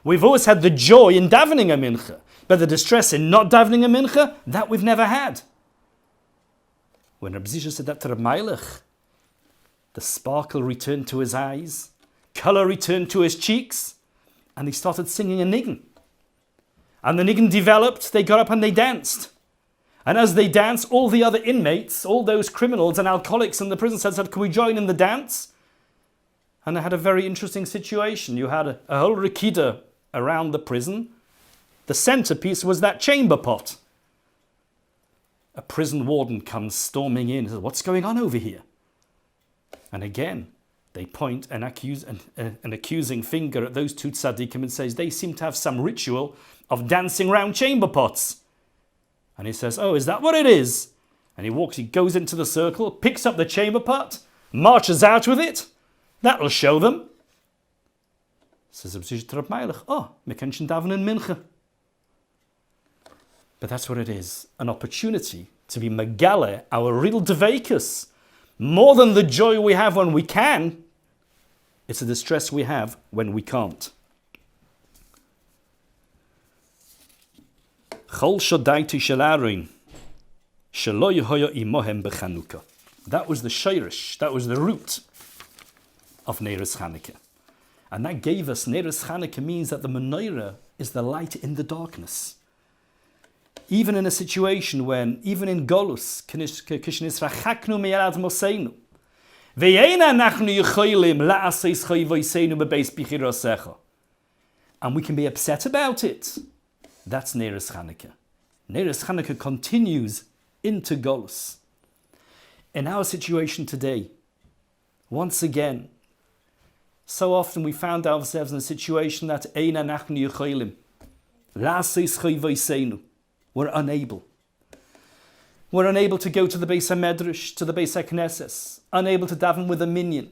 We've always had the joy in davening a mincha, but the distress in not davening a mincha, that we've never had. When Reb Zisha said that to Reb Melech, the sparkle returned to his eyes, colour returned to his cheeks, and he started singing a niggun. And the niggun developed, they got up and they danced. And as they danced, all the other inmates, all those criminals and alcoholics in the prison said, can we join in the dance? And they had a very interesting situation. You had a whole rikida around the prison. The centerpiece was that chamber pot. A prison warden comes storming in and says, what's going on over here? And again, they point an accusing finger at those two tzaddikim and says, they seem to have some ritual of dancing round chamber pots. And he says, oh, is that what it is? And he goes into the circle, picks up the chamber pot, marches out with it. That'll show them. Says Reb Melech, oh, me ken schon daven in mincha. But that's what it is, an opportunity to be megale, our real dveikus. More than the joy we have when we can, it's the distress we have when we can't. Chol shodaiti shelarin, shelo yehoya imohem bechanukah. That was the shirish, that was the root of Neiros Chanukah. And that gave us, Neiros Chanukah means that the menorah is the light in the darkness. Even in a situation when, even in Golus, kishnis rachaknu meyad moseinu, ve'ena nachnu yecholim la'aseis choyvoiseinu bebeis bichirosecha. And we can be upset about it. That's Neiros Chanukah. Neiros Chanukah continues into Golus. In our situation today, once again, so often we found ourselves in a situation that Eina nachnu yecholim la'aseis choyvoiseinu. We're unable. We're unable to go to the Beis HaMedrash, to the Beis HaKnesses, unable to daven with a minyan.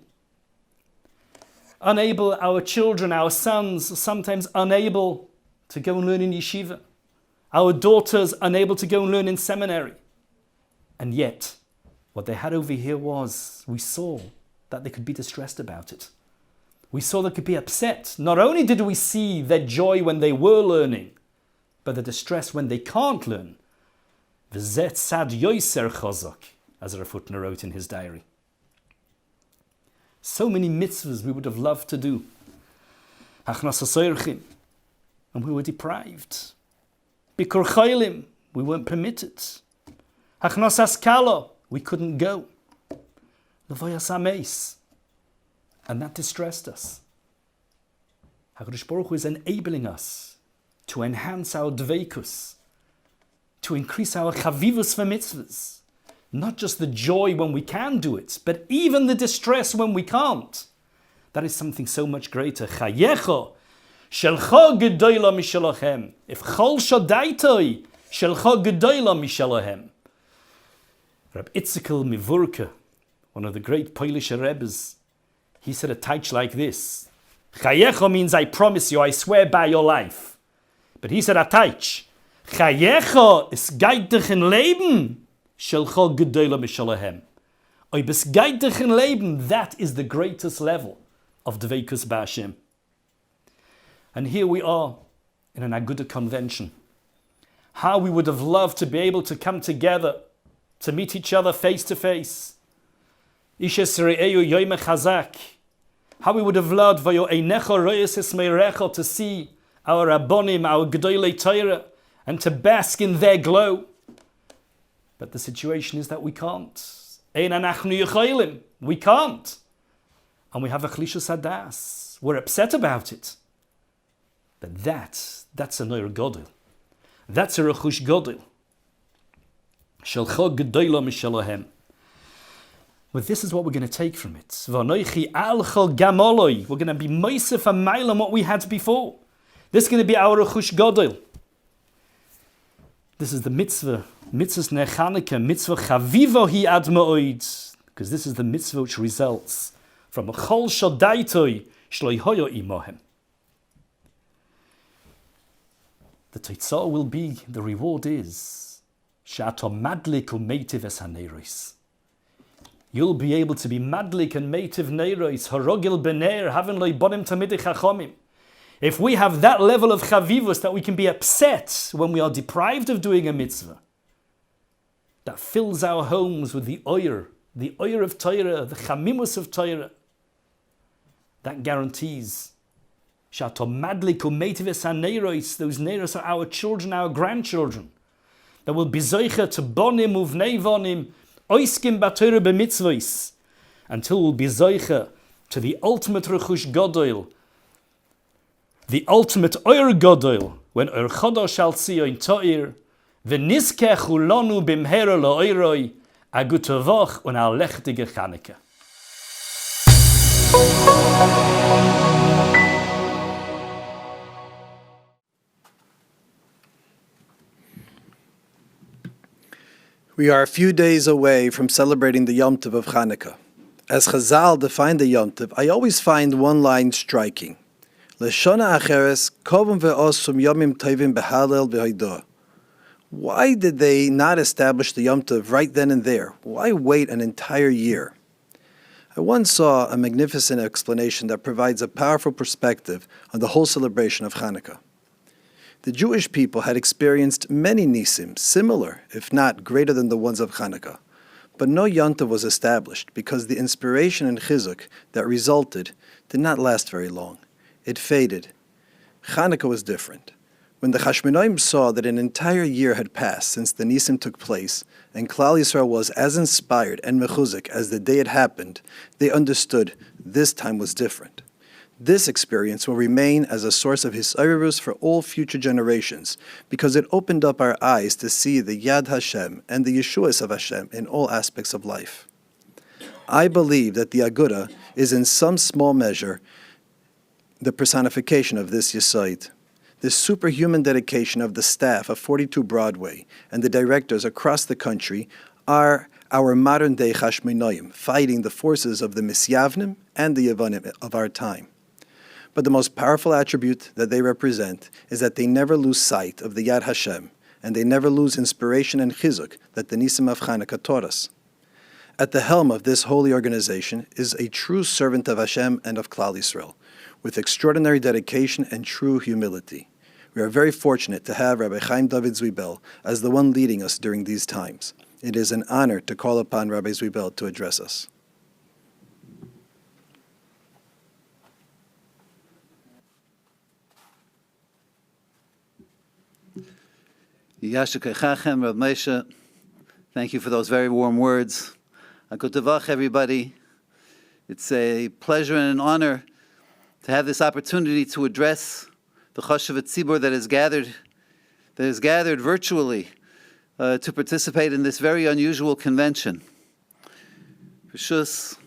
Unable, our children, our sons, sometimes unable to go and learn in yeshiva. Our daughters unable to go and learn in seminary. And yet, what they had over here was, we saw that they could be distressed about it. We saw they could be upset. Not only did we see their joy when they were learning, but the distress when they can't learn. V'zet sad yoiser chazak, as Rav Hutner wrote in his diary. So many mitzvahs we would have loved to do. And we were deprived. Bikur chaylim, we weren't permitted. Hachnas haskala, we couldn't go. Levoyas hameis, and that distressed us. HaKadosh Baruch Hu is enabling us to enhance our dveikus, to increase our chavivus for mitzvahs. Not just the joy when we can do it, but even the distress when we can't. That is something so much greater. Chayecha shelcha gedoyla mishalachem. If chol shadaitoi shelcha gedoyla mishalachem. Rab Itzikel Mivurka, one of the great Polish Rebbes, he said a taich like this. Chayecha means I promise you, I swear by your life. But he said, Ataich, Chayecha is geidich in Leben, Shelcha gedoyla mishalahem. Oi bis geidich in Leben, that is the greatest level of Dveikus B'Hashem. And here we are in an Aguda convention. How we would have loved to be able to come together, to meet each other face to face. Ishes re'eyu yoyme chazak. How we would have loved vayo einecha royes es meirecha to see our Rabbonim, our G'dolei Torah, and to bask in their glow. But the situation is that we can't. Ein anachnu yecholim. We can't. And we have a chlishus hadas. We're upset about it. But that's a noir godel. That's a rechush godel. Shelcho gedola mishalohem. But this is what we're going to take from it. V'anoichi alcho gamoloi. We're going to be moisef and mile on what we had before. This is going to be our rechush godel. This is the mitzvah nechaneke, mitzvah chavivo hi ad ma'oid. Because this is the mitzvah which results from a chol shodaitoi shloi hoyo imohem. The teitzah will be, the reward is, she'ato madlik u'meitiv es haneros. You'll be able to be madlik and meitiv neros, harogil bener, haven loy bonim tamidei chachomim. If we have that level of chavivus that we can be upset when we are deprived of doing a mitzvah, that fills our homes with the oyer of Torah, the chamimus of Torah, that guarantees shato madlik u'meitiv haneros, those neros are our children, our grandchildren, that will be zoicha to bonim uvnei vonim, oiskim b'Torah b'mitzvos, until we'll be zoicha to the ultimate rechush godol, the ultimate oyer godol, when oyer chodosh al tzion to'ir, v'niskech ulonu bimhera la'oyroi, agutavoch un al lechtige Chanukah. We are a few days away from celebrating the Yom Tov of Chanukah. As Chazal defined the Yom Tov, I always find one line striking. Leshona acheres kovum ve'osum yomim tovim behalel ve'hoidah. Why did they not establish the Yom Tov right then and there? Why wait an entire year? I once saw a magnificent explanation that provides a powerful perspective on the whole celebration of Chanukah. The Jewish people had experienced many nisim, similar, if not greater than the ones of Chanukah. But no Yom Tov was established because the inspiration and chizuk that resulted did not last very long. It faded. Chanukah was different. When the Chashmonaim saw that an entire year had passed since the nisim took place, and Klal Yisrael was as inspired and mechuzik as the day it happened, they understood this time was different. This experience will remain as a source of hisayrus for all future generations, because it opened up our eyes to see the Yad Hashem and the Yeshuas of Hashem in all aspects of life. I believe that the Aguda is in some small measure the personification of this Yesod. This superhuman dedication of the staff of 42 Broadway and the directors across the country are our modern-day Chashmonaim, fighting the forces of the Misyavnim and the Yevonim of our time. But the most powerful attribute that they represent is that they never lose sight of the Yad Hashem, and they never lose inspiration and chizuk that the Nisim of Chanukah taught us. At the helm of this holy organization is a true servant of Hashem and of Klal Yisrael, with extraordinary dedication and true humility. We are very fortunate to have Rabbi Chaim David Zwiebel as the one leading us during these times. It is an honor to call upon Rabbi Zwiebel to address us. Yashikachachem, Rav Moshe, thank you for those very warm words. Akutavach, everybody. It's a pleasure and an honor to have this opportunity to address the Choshevet Tzibur that is gathered virtually to participate in this very unusual convention. Rishus,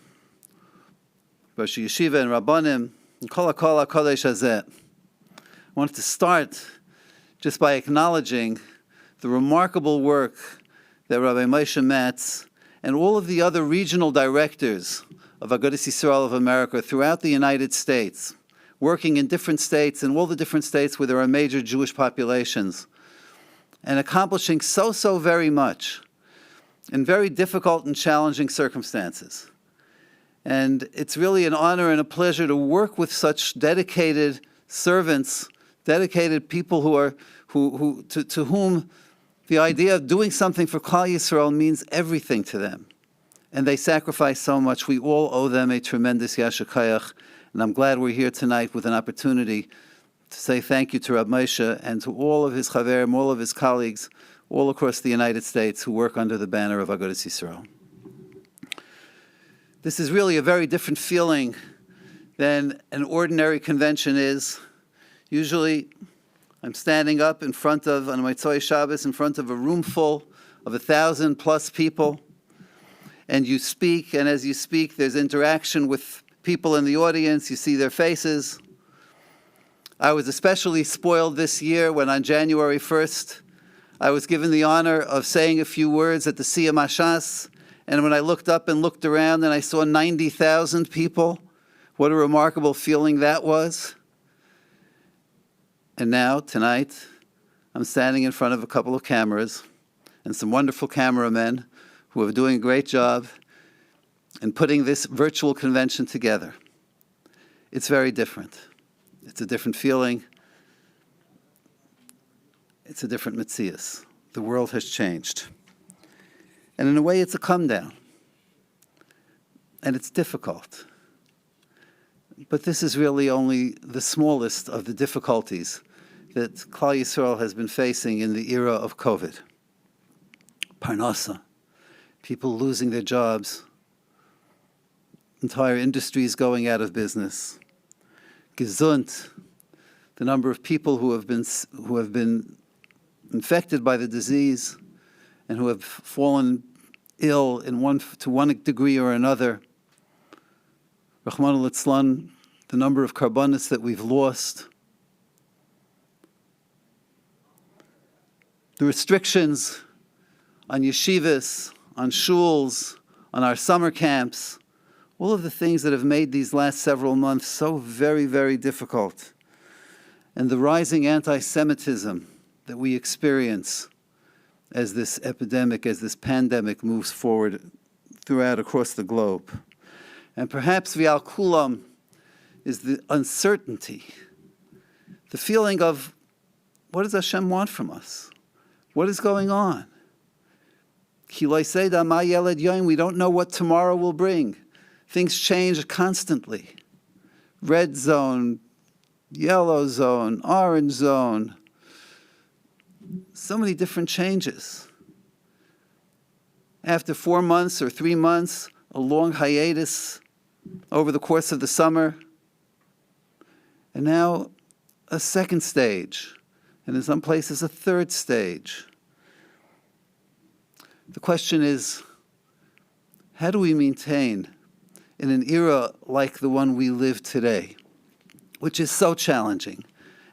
Rosh Yeshiva and Rabbanim, and Kol HaKol HaKodesh Hazeh. I wanted to start just by acknowledging the remarkable work that Rabbi Moshe Metz and all of the other regional directors of Agudas Yisrael of America throughout the United States, working in different states and all the different states where there are major Jewish populations, and accomplishing so very much in very difficult and challenging circumstances. And it's really an honor and a pleasure to work with such dedicated servants, dedicated people to whom the idea of doing something for Klal Yisrael means everything to them. And they sacrifice so much. We all owe them a tremendous yashar koach. And I'm glad we're here tonight with an opportunity to say thank you to Rab Moshe and to all of his chaverim, all of his colleagues, all across the United States who work under the banner of Agudas Yisrael. This is really a very different feeling than an ordinary convention is. Usually, I'm standing up in front of, on Motzei Shabbos, in front of a room full of 1,000+ people, and you speak, and as you speak, there's interaction with people in the audience, you see their faces. I was especially spoiled this year when on January 1st, I was given the honor of saying a few words at the Siyam Hashas, and when I looked up and looked around and I saw 90,000 people, what a remarkable feeling that was. And now, tonight, I'm standing in front of a couple of cameras and some wonderful cameramen who are doing a great job in putting this virtual convention together. It's very different. It's a different feeling. It's a different metzius. The world has changed. And in a way, it's a come down. And it's difficult. But this is really only the smallest of the difficulties that Klal Yisrael has been facing in the era of COVID. Parnasa, people losing their jobs, entire industries going out of business. Gesund, the number of people who have been infected by the disease and who have fallen ill to one degree or another. Rahman al-Itzlan, the number of karbanis that we've lost. The restrictions on yeshivas, on shuls, on our summer camps, all of the things that have made these last several months so very, very difficult. And the rising anti-Semitism that we experience as this epidemic, as this pandemic moves forward throughout across the globe. And perhaps Vial Kulam is the uncertainty, the feeling of, what does Hashem want from us? What is going on? We don't know what tomorrow will bring. Things change constantly. Red zone, yellow zone, orange zone. So many different changes. After 4 months or 3 months, a long hiatus over the course of the summer, and now a second stage, and in some places a third stage. The question is, how do we maintain in an era like the one we live today, which is so challenging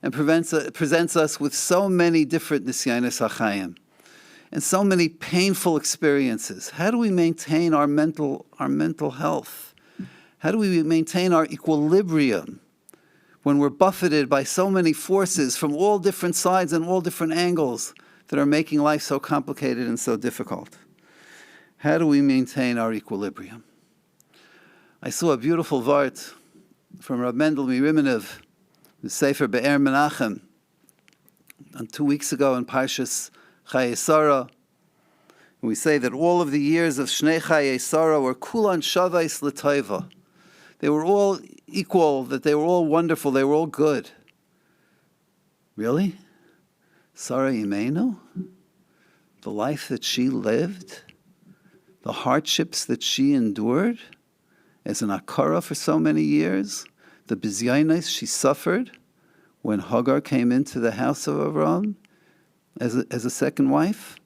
and presents us with so many different nisyanos hachayim and so many painful experiences? How do we maintain our mental health? How do we maintain our equilibrium when we're buffeted by so many forces from all different sides and all different angles that are making life so complicated and so difficult? How do we maintain our equilibrium? I saw a beautiful vart from Rab Mendel Mirimenev, the Sefer Be'er Menachem, 2 weeks ago in Parshas Chayei Sarah. We say that all of the years of Shnei Chayei Sarah were kulan shavais l'toiva. They were all equal, that they were all wonderful, they were all good. Really? Sarah Imenu? The life that she lived? The hardships that she endured as an akara for so many years? The bizyainis she suffered when Hagar came into the house of Avram as a second wife?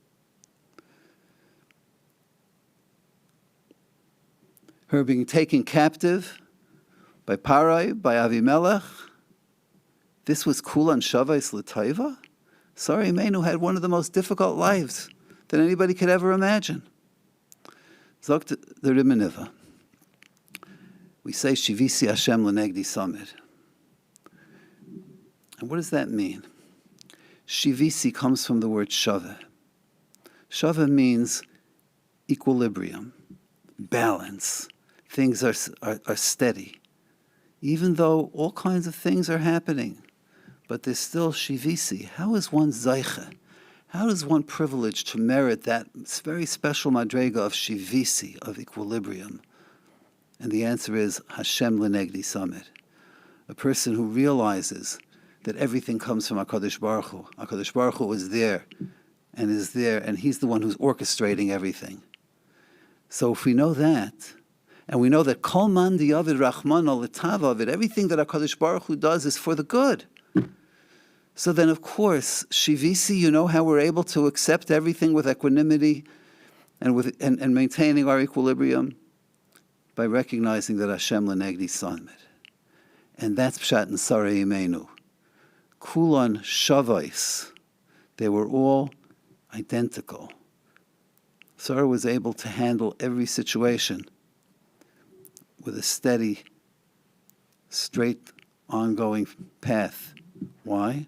Her being taken captive by Parai, by Avimelech. This was Kulan Shavais L'Taiva? Sarah Imenu had one of the most difficult lives that anybody could ever imagine. Zogt the Rimeniva. We say Shivisi Hashem L'Negdi Samid. And what does that mean? Shivisi comes from the word Shava. Shava means equilibrium, balance. Things are steady. Even though all kinds of things are happening, but there's still Shivisi. How is one Zaycha? How is one privileged to merit that very special madrega of Shivisi, of equilibrium? And the answer is Hashem L'Negdi Samid. A person who realizes that everything comes from HaKadosh Baruch Hu. HaKadosh Baruch Hu is there, and He's the one who's orchestrating everything. So if we know that, and we know that Kol Man Di'avid Rachmana L'Tavavid, everything that HaKadosh Baruch Hu does is for the good. So then, of course, Shivisi, you know how we're able to accept everything with equanimity and maintaining our equilibrium? By recognizing that Hashem L'Negdi Samid. And that's Pshat and Sarah Imenu. Kulan Shavais. They were all identical. Sarah was able to handle every situation with a steady, straight, ongoing path. Why?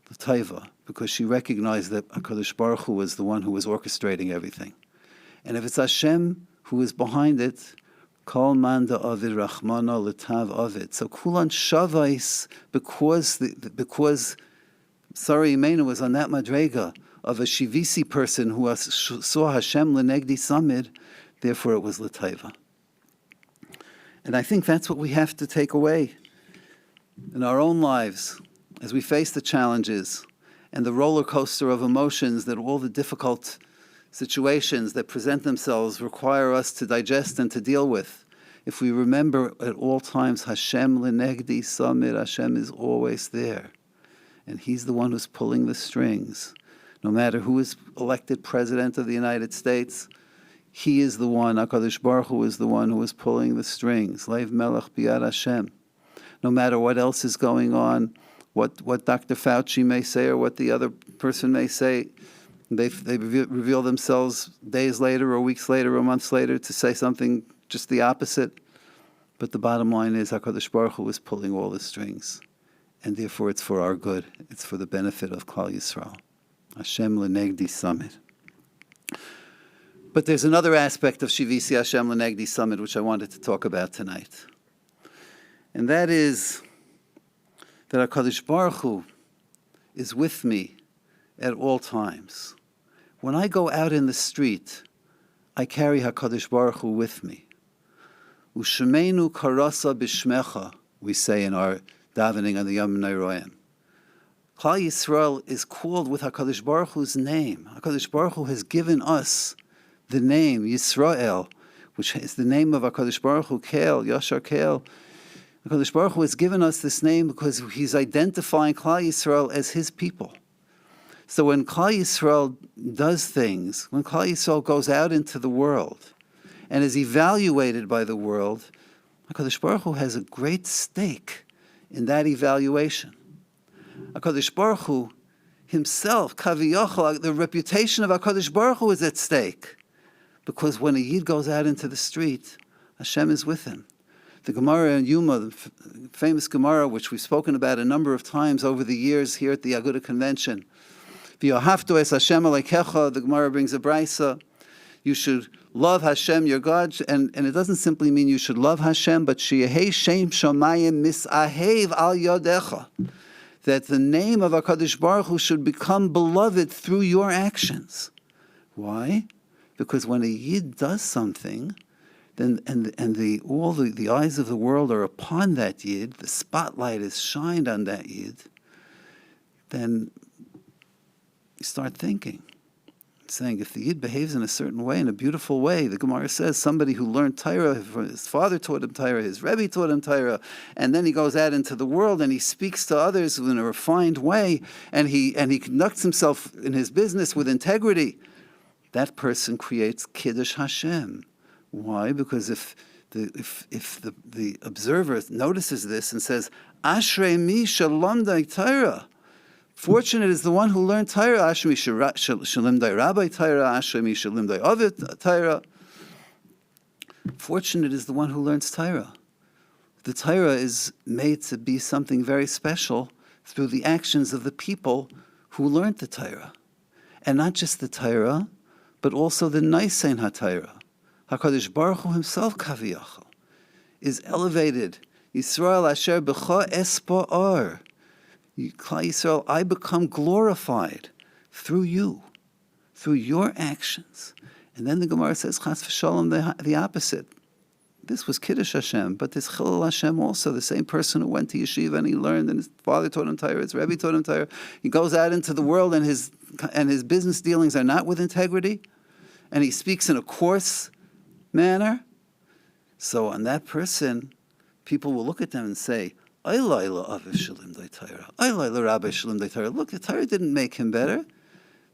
The Taiva, because she recognized that HaKadosh Baruch Hu was the one who was orchestrating everything. And if it's Hashem who is behind it, Kol Manda Avid Rachmana L'Tav Avid. So Kulan Shavais, because Sarah Imenu was on that madrega of a Shivisi person who saw Hashem L'Negdi Samid, therefore it was L'Taiva. And I think that's what we have to take away in our own lives as we face the challenges and the roller coaster of emotions that all the difficult situations that present themselves require us to digest and to deal with. If we remember at all times, Hashem L'Negdi Samid, Hashem is always there. And He's the one who's pulling the strings. No matter who is elected President of the United States, He is the one, HaKadosh Baruch Hu is the one who is pulling the strings. Leiv Melech B'yad Hashem. No matter what else is going on, what Dr. Fauci may say or what the other person may say, they reveal themselves days later or weeks later or months later to say something just the opposite. But the bottom line is HaKadosh Baruch Hu is pulling all the strings. And therefore it's for our good. It's for the benefit of Klal Yisrael. Hashem L'Negdi Samid. But there's another aspect of Shivisi Hashem L'Negdi Samid which I wanted to talk about tonight. And that is that HaKadosh Baruch Hu is with me at all times. When I go out in the street, I carry HaKadosh Baruch Hu with me. U'shemenu karasa b'shmecha, we say in our davening on the Yom Neiroim. Klal Yisrael is called with HaKadosh Baruch Hu's name. HaKadosh Baruch Hu has given us the name Yisrael, which is the name of HaKadosh Baruch Hu, Kel, Yashar Kel. HaKadosh Baruch Hu has given us this name because He's identifying Klal Yisrael as His people. So when Klal Yisrael does things, when Klal Yisrael goes out into the world and is evaluated by the world, HaKadosh Baruch Hu has a great stake in that evaluation. HaKadosh Baruch Hu Himself, Kaviyachal, the reputation of HaKadosh Baruch Hu is at stake. Because when a Yid goes out into the street, Hashem is with him. The Gemara in Yuma, the famous Gemara, which we've spoken about a number of times over the years here at the Aguda Convention. V'yohavtu es Hashem alekecha, the Gemara brings a brisa. You should love Hashem, your God, and it doesn't simply mean you should love Hashem, but sheyehei shem shamayim misahev al yodecha. That the name of HaKadosh Baruch Hu should become beloved through your actions. Why? Because when a Yid does something, then the eyes of the world are upon that Yid, the spotlight is shined on that Yid, then you start thinking, saying if the Yid behaves in a certain way, in a beautiful way, the Gemara says somebody who learned Torah, his father taught him Torah, his Rebbe taught him Torah, and then he goes out into the world and he speaks to others in a refined way, and he conducts himself in his business with integrity, that person creates Kiddush Hashem. Why? Because if the observer notices this and says, Ashrei mi shalamdai Torah, fortunate is the one who learned Torah. Ashrei mi shalimdai Rabbi Torah. Ashrei mi shalimdai Ovid Torah. Fortunate is the one who learns Torah. The Torah is made to be something very special through the actions of the people who learned the Torah. And not just the Torah, but also the Naisen HaTorah. HaKadosh Baruch Hu Himself, Kaviyachal, is elevated. Yisrael asher b'cha espa'ar. Klal Yisrael, I become glorified through you, through your actions. And then the Gemara says, Chas v'shalom, the opposite. This was Kiddush Hashem, but this Chilul Hashem also, the same person who went to yeshiva and he learned, and his father taught him Torah, his Rebbe taught him Torah. He goes out into the world and his business dealings are not with integrity, and he speaks in a coarse manner. So on that person, people will look at them and say, look, the Torah didn't make him better.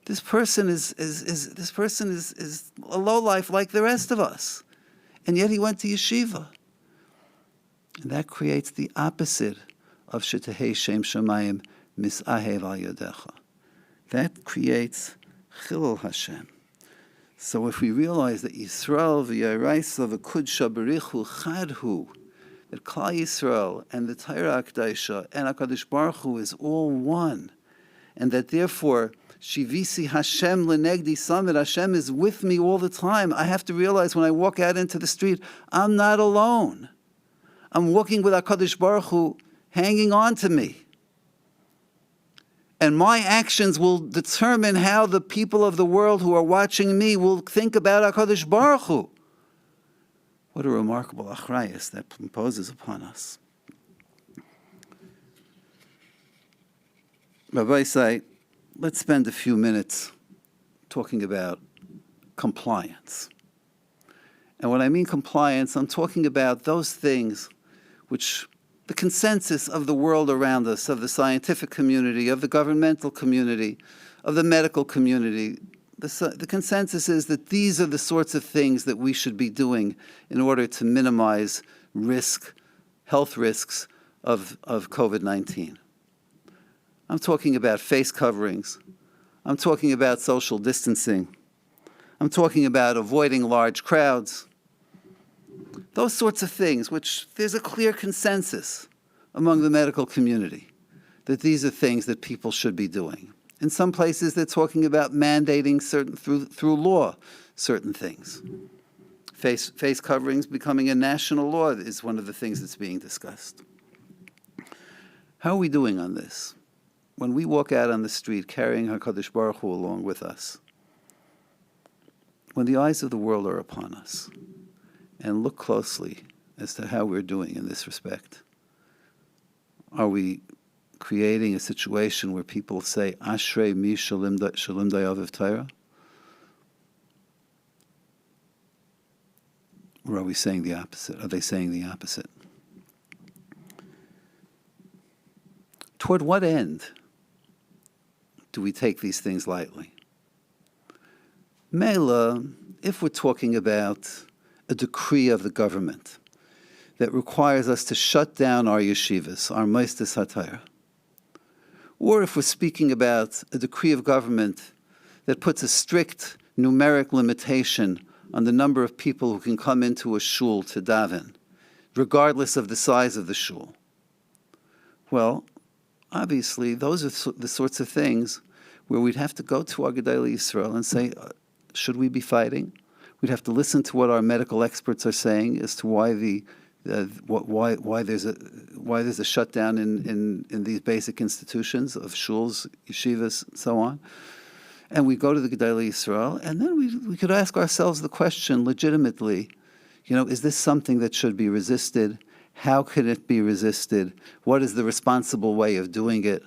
This person is a lowlife like the rest of us. And yet he went to yeshiva. And that creates the opposite of Shetehei Shem Shamayim Misahev Al Yodecha. That creates Chilul Hashem. So if we realize that Yisrael v'Yaraisa v'Kudsha Berichu Chadhu, that Klal Yisrael and the Torah Akdaisha and HaKadosh Baruch Hu is all one, and that therefore Shivisi Hashem lenegdi summit, Hashem is with me all the time. I have to realize when I walk out into the street, I'm not alone. I'm walking with HaKadosh Baruch Hu hanging on to me. And my actions will determine how the people of the world who are watching me will think about HaKadosh Baruch Hu. What a remarkable achrayus that imposes upon us. Rabbi say, let's spend a few minutes talking about compliance. And when I mean compliance, I'm talking about those things which the consensus of the world around us, of the scientific community, of the governmental community, of the medical community, the consensus is that these are the sorts of things that we should be doing in order to minimize health risks of COVID-19. I'm talking about face coverings. I'm talking about social distancing. I'm talking about avoiding large crowds. Those sorts of things, which there's a clear consensus among the medical community that these are things that people should be doing. In some places, they're talking about mandating through law certain things. Face coverings becoming a national law is one of the things that's being discussed. How are we doing on this? When we walk out on the street carrying HaKadosh Baruch Hu along with us, when the eyes of the world are upon us, and look closely as to how we're doing in this respect, are we creating a situation where people say, Ashrei mi shalim dayaviv Torah? Or are we saying the opposite? Are they saying the opposite? Toward what end do we take these things lightly? Mela, if we're talking about a decree of the government that requires us to shut down our yeshivas, our Mosdos HaTorah, or if we're speaking about a decree of government that puts a strict numeric limitation on the number of people who can come into a shul to daven, regardless of the size of the shul. Well, obviously, those are the sorts of things where we'd have to go to our Gedolei Yisrael and say, should we be fighting? We'd have to listen to what our medical experts are saying as to why there's a shutdown in these basic institutions of shuls, yeshivas, and so on. And we go to the Gedolei Yisrael, and then we could ask ourselves the question legitimately, is this something that should be resisted? How can it be resisted? What is the responsible way of doing it?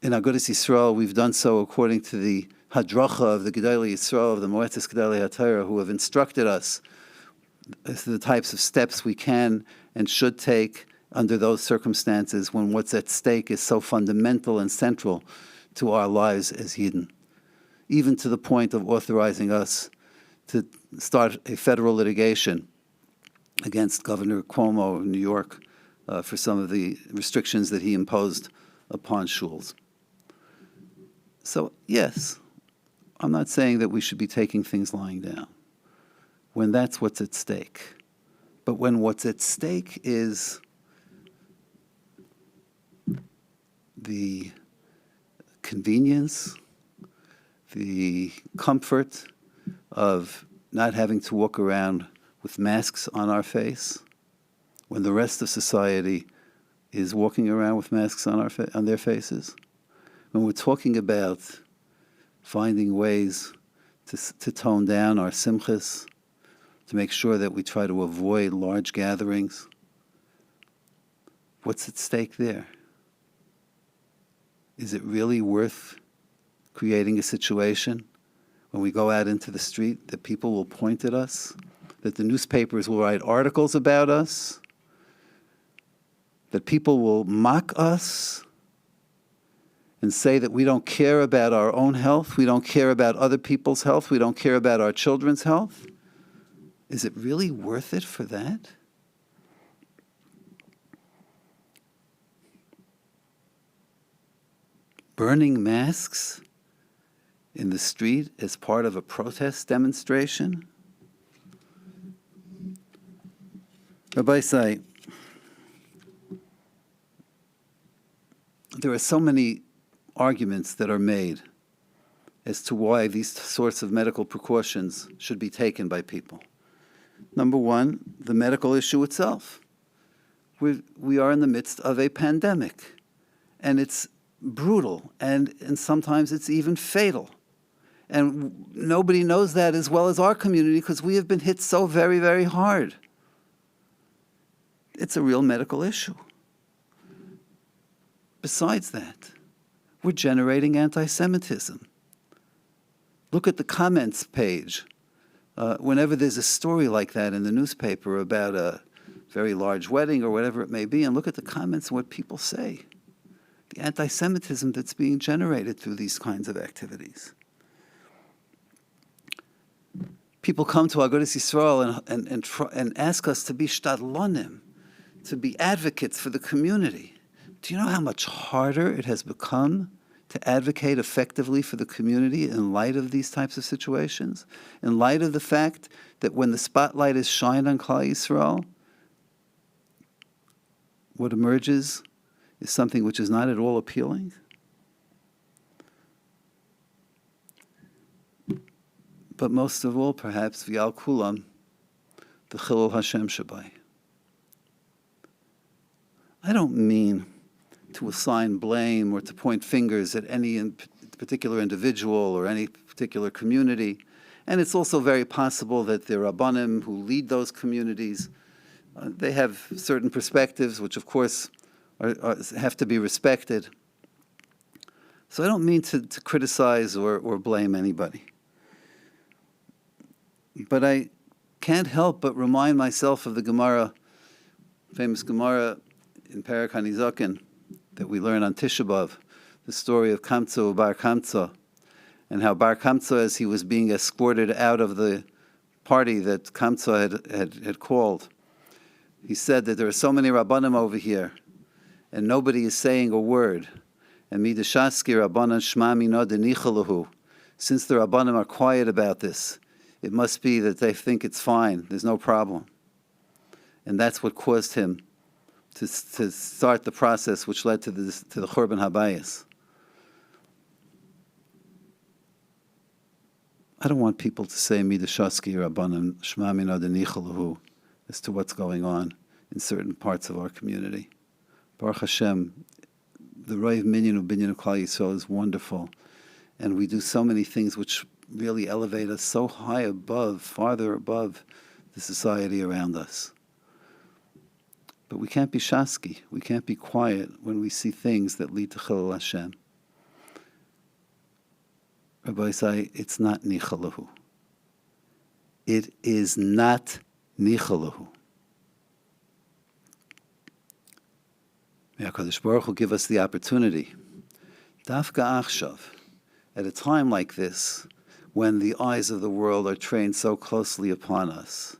In Agudas Yisrael, we've done so according to the hadracha of the Gedolei Yisrael, of the Moetzes Gedolei HaTorah, who have instructed us as to the types of steps we can and should take under those circumstances when what's at stake is so fundamental and central to our lives as Yidden, even to the point of authorizing us to start a federal litigation against Governor Cuomo of New York for some of the restrictions that he imposed upon shuls. So, yes, I'm not saying that we should be taking things lying down when that's what's at stake. But when what's at stake is the convenience, the comfort of not having to walk around with masks on our face, when the rest of society is walking around with masks on their faces, when we're talking about finding ways to tone down our simchas, to make sure that we try to avoid large gatherings. What's at stake there? Is it really worth creating a situation when we go out into the street that people will point at us, that the newspapers will write articles about us, that people will mock us and say that we don't care about our own health, we don't care about other people's health, we don't care about our children's health? Is it really worth it for that? Burning masks in the street as part of a protest demonstration? Rabbi say, there are so many arguments that are made as to why these sorts of medical precautions should be taken by people. Number one, the medical issue itself. We are in the midst of a pandemic, and it's brutal, and sometimes it's even fatal. And nobody knows that as well as our community because we have been hit so very, very hard. It's a real medical issue. Besides that, we're generating anti-Semitism. Look at the comments page. Whenever there's a story like that in the newspaper about a very large wedding or whatever it may be, and look at the comments and what people say. The anti-Semitism that's being generated through these kinds of activities. People come to Agudas Yisrael and ask us to be shtadlonim, to be advocates for the community. Do you know how much harder it has become to advocate effectively for the community in light of these types of situations? In light of the fact that when the spotlight is shined on Klal Yisrael, what emerges is something which is not at all appealing? But most of all, perhaps, v'al kulam, the Chilul Hashem Shabbai. I don't mean to assign blame or to point fingers at any particular individual or any particular community. And it's also very possible that the Rabbanim who lead those communities, they have certain perspectives which, of course, have to be respected. So I don't mean to criticize or blame anybody. But I can't help but remind myself of the Gemara, famous Gemara in Perek HaNizaken that we learn on Tisha B'Av, the story of Kamtza Bar Kamtza, and how Bar Kamtza, as he was being escorted out of the party that Kamtza had called, he said that there are so many Rabbanim over here, and nobody is saying a word. And midashaski Rabbanan shma mina denichalahu. Since the Rabbanim are quiet about this, it must be that they think it's fine, there's no problem. And that's what caused him to start the process which led to the Churban Habayis. I don't want people to say midashaski Rabbanan shma mina denichalahu as to what's going on in certain parts of our community. Baruch Hashem, the Roiv Minyan Ubinyan of Klal Yisrael is wonderful, and we do so many things which really elevate us so high above, farther above the society around us. But we can't be shaski, we can't be quiet when we see things that lead to Chilul Hashem. Rabbi say, it's not nichalahu. It is not nichalahu. May HaKadosh Baruch Hu give us the opportunity, Dafka Achshav, at a time like this, when the eyes of the world are trained so closely upon us,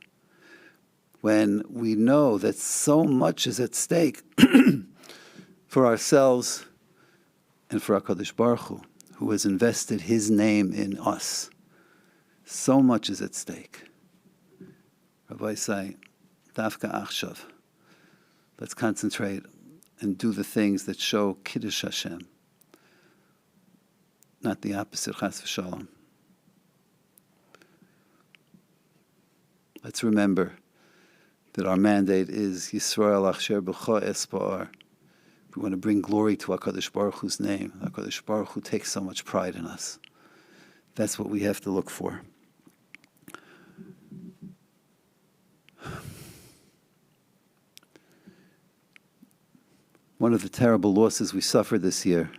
when we know that so much is at stake for ourselves and for HaKadosh Baruch Hu, who has invested His name in us. So much is at stake. Rabbi say, Dafka Achshav, let's concentrate and do the things that show Kiddush Hashem, not the opposite, Chas v'Shalom. Let's remember that our mandate is Yisrael Achsher B'cha Espa'ar. We want to bring glory to HaKadosh Baruch Hu's name. HaKadosh Baruch Hu takes so much pride in us. That's what we have to look for. One of the terrible losses we suffered this year,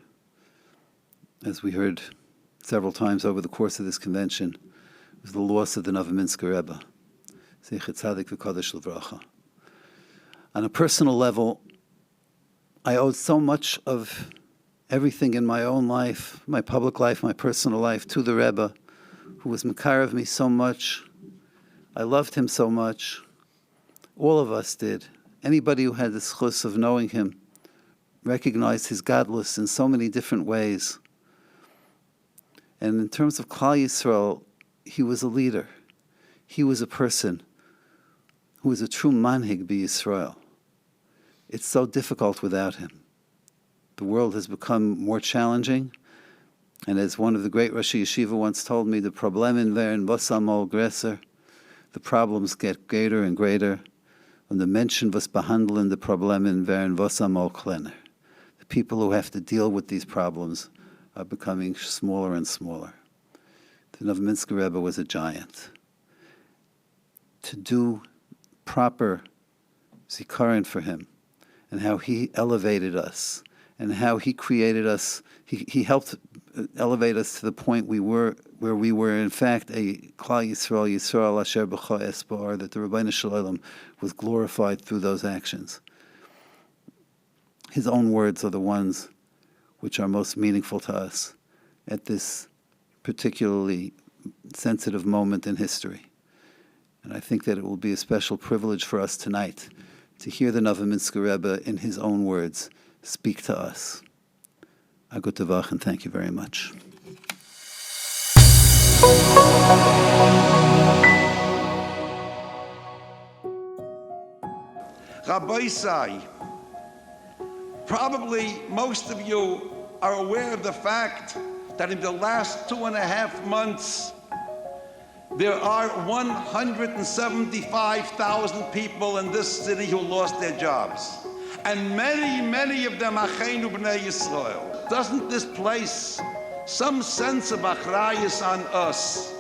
as we heard several times over the course of this convention, was the loss of the Novominsker Rebbe, Zecher Tzadik V'Kodesh L'Vracha. On a personal level, I owed so much of everything in my own life, my public life, my personal life, to the Rebbe, who was Mekar of me so much. I loved him so much. All of us did. Anybody who had the schus of knowing him recognized his godless in so many different ways. And in terms of Klal Yisrael, he was a leader. He was a person who was a true manhig b'Yisrael. It's so difficult without him. The world has become more challenging, and as one of the great Rosh Yeshiva once told me, the Problemen werden was größer, the problems get greater and greater, and the Menschen was behandeln the Problemen werden was kleiner. The people who have to deal with these problems are becoming smaller and smaller. The Novominsker Rebbe was a giant. To do proper zikaron for him, and how he elevated us, and how he created us, he helped elevate us to the point where we were in fact a Klal Yisrael Asher B'cha Esbar, that the Rebbeinu Shalom was glorified through those actions. His own words are the ones which are most meaningful to us at this particularly sensitive moment in history. And I think that it will be a special privilege for us tonight to hear the Novominsker Rebbe in his own words speak to us. Agut Tavach, and thank you very much. Rabbi Sai, probably most of you are aware of the fact that in the last 2.5 months, there are 175,000 people in this city who lost their jobs. And many, many of them Acheinu B'nai Yisrael. Doesn't this place some sense of achrayus on us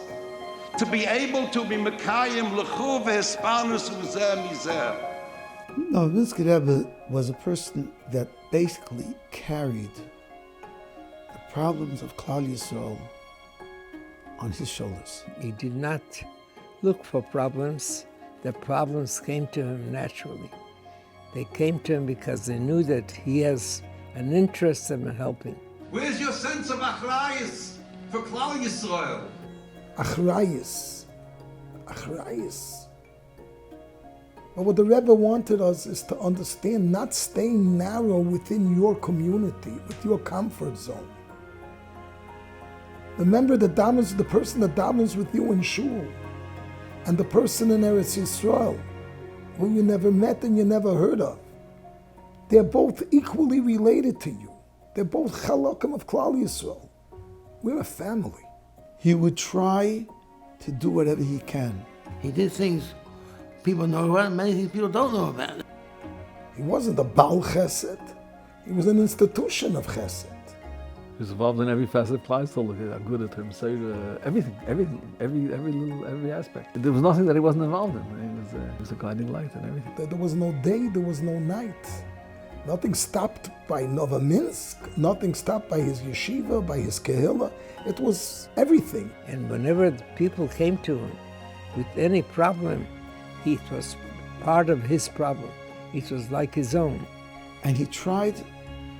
to be able to be Mekayim L'chu V'Hispanus U'zeh Mizeh? No, Novominsker Rebbe was a person that basically carried the problems of Klal Yisrael on his shoulders. He did not look for problems. The problems came to him naturally. They came to him because they knew that he has an interest in helping. Where's your sense of achrayus for Klal Yisrael? Achrayus. But what the Rebbe wanted us is to understand, not staying narrow within your community, with your comfort zone. Remember the person that davens with you in shul, and the person in Eretz Yisrael, who you never met and you never heard of. They're both equally related to you. They're both chalakim of Klal Yisrael. We're a family. He would try to do whatever he can. He did things people know about, many things people don't know about. He wasn't a Baal Chesed. He was an institution of Chesed. He was involved in every facet of Klal Yisrael, look at good at him, everything, every aspect. There was nothing that he wasn't involved in. He was a guiding light and everything. There was no day, there was no night. Nothing stopped by Novominsk, nothing stopped by his yeshiva, by his kehillah. It was everything. And whenever the people came to him with any problem, it was part of his problem. It was like his own. And he tried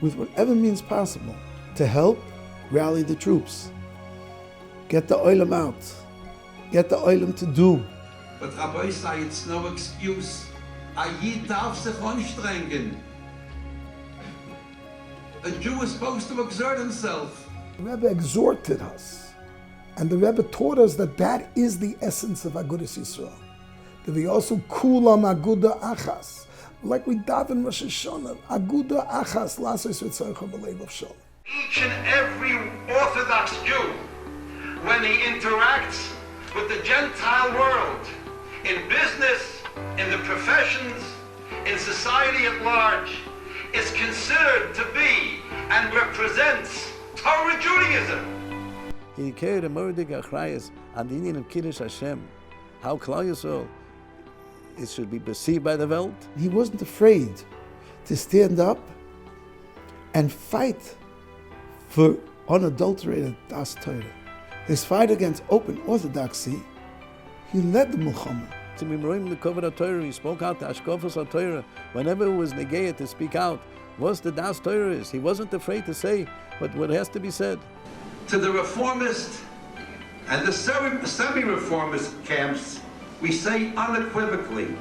with whatever means possible to help rally the troops, get the oilam out, get the oilam to do. But Rabbi Sai, it's no excuse. A Yid darf sich anstrengen. A Jew is supposed to exert himself. The Rebbe exhorted us, and the Rebbe taught us that that is the essence of Agudas Yisrael. That we also kulam aguda achas, like we daven Rosh Hashanah, aguda achas lasos v'tzorcha b'leiv of shol. Each and every Orthodox Jew, when he interacts with the Gentile world, in business, in the professions, in society at large, is considered to be and represents Torah Judaism. He carried a mordig achrayus on the Indian of Kiddush Hashem, how Klal Yisrael it should be perceived by the world. He wasn't afraid to stand up and fight for unadulterated Das Torah. His fight against open orthodoxy, he led the Muhammad. To Mimroim the cover of Torah, he spoke out the Ashkofas of Torah. Whenever it was negayed to speak out, what the Das Torah is. He wasn't afraid to say what has to be said. To the reformist and the semi-reformist camps, we say unequivocally,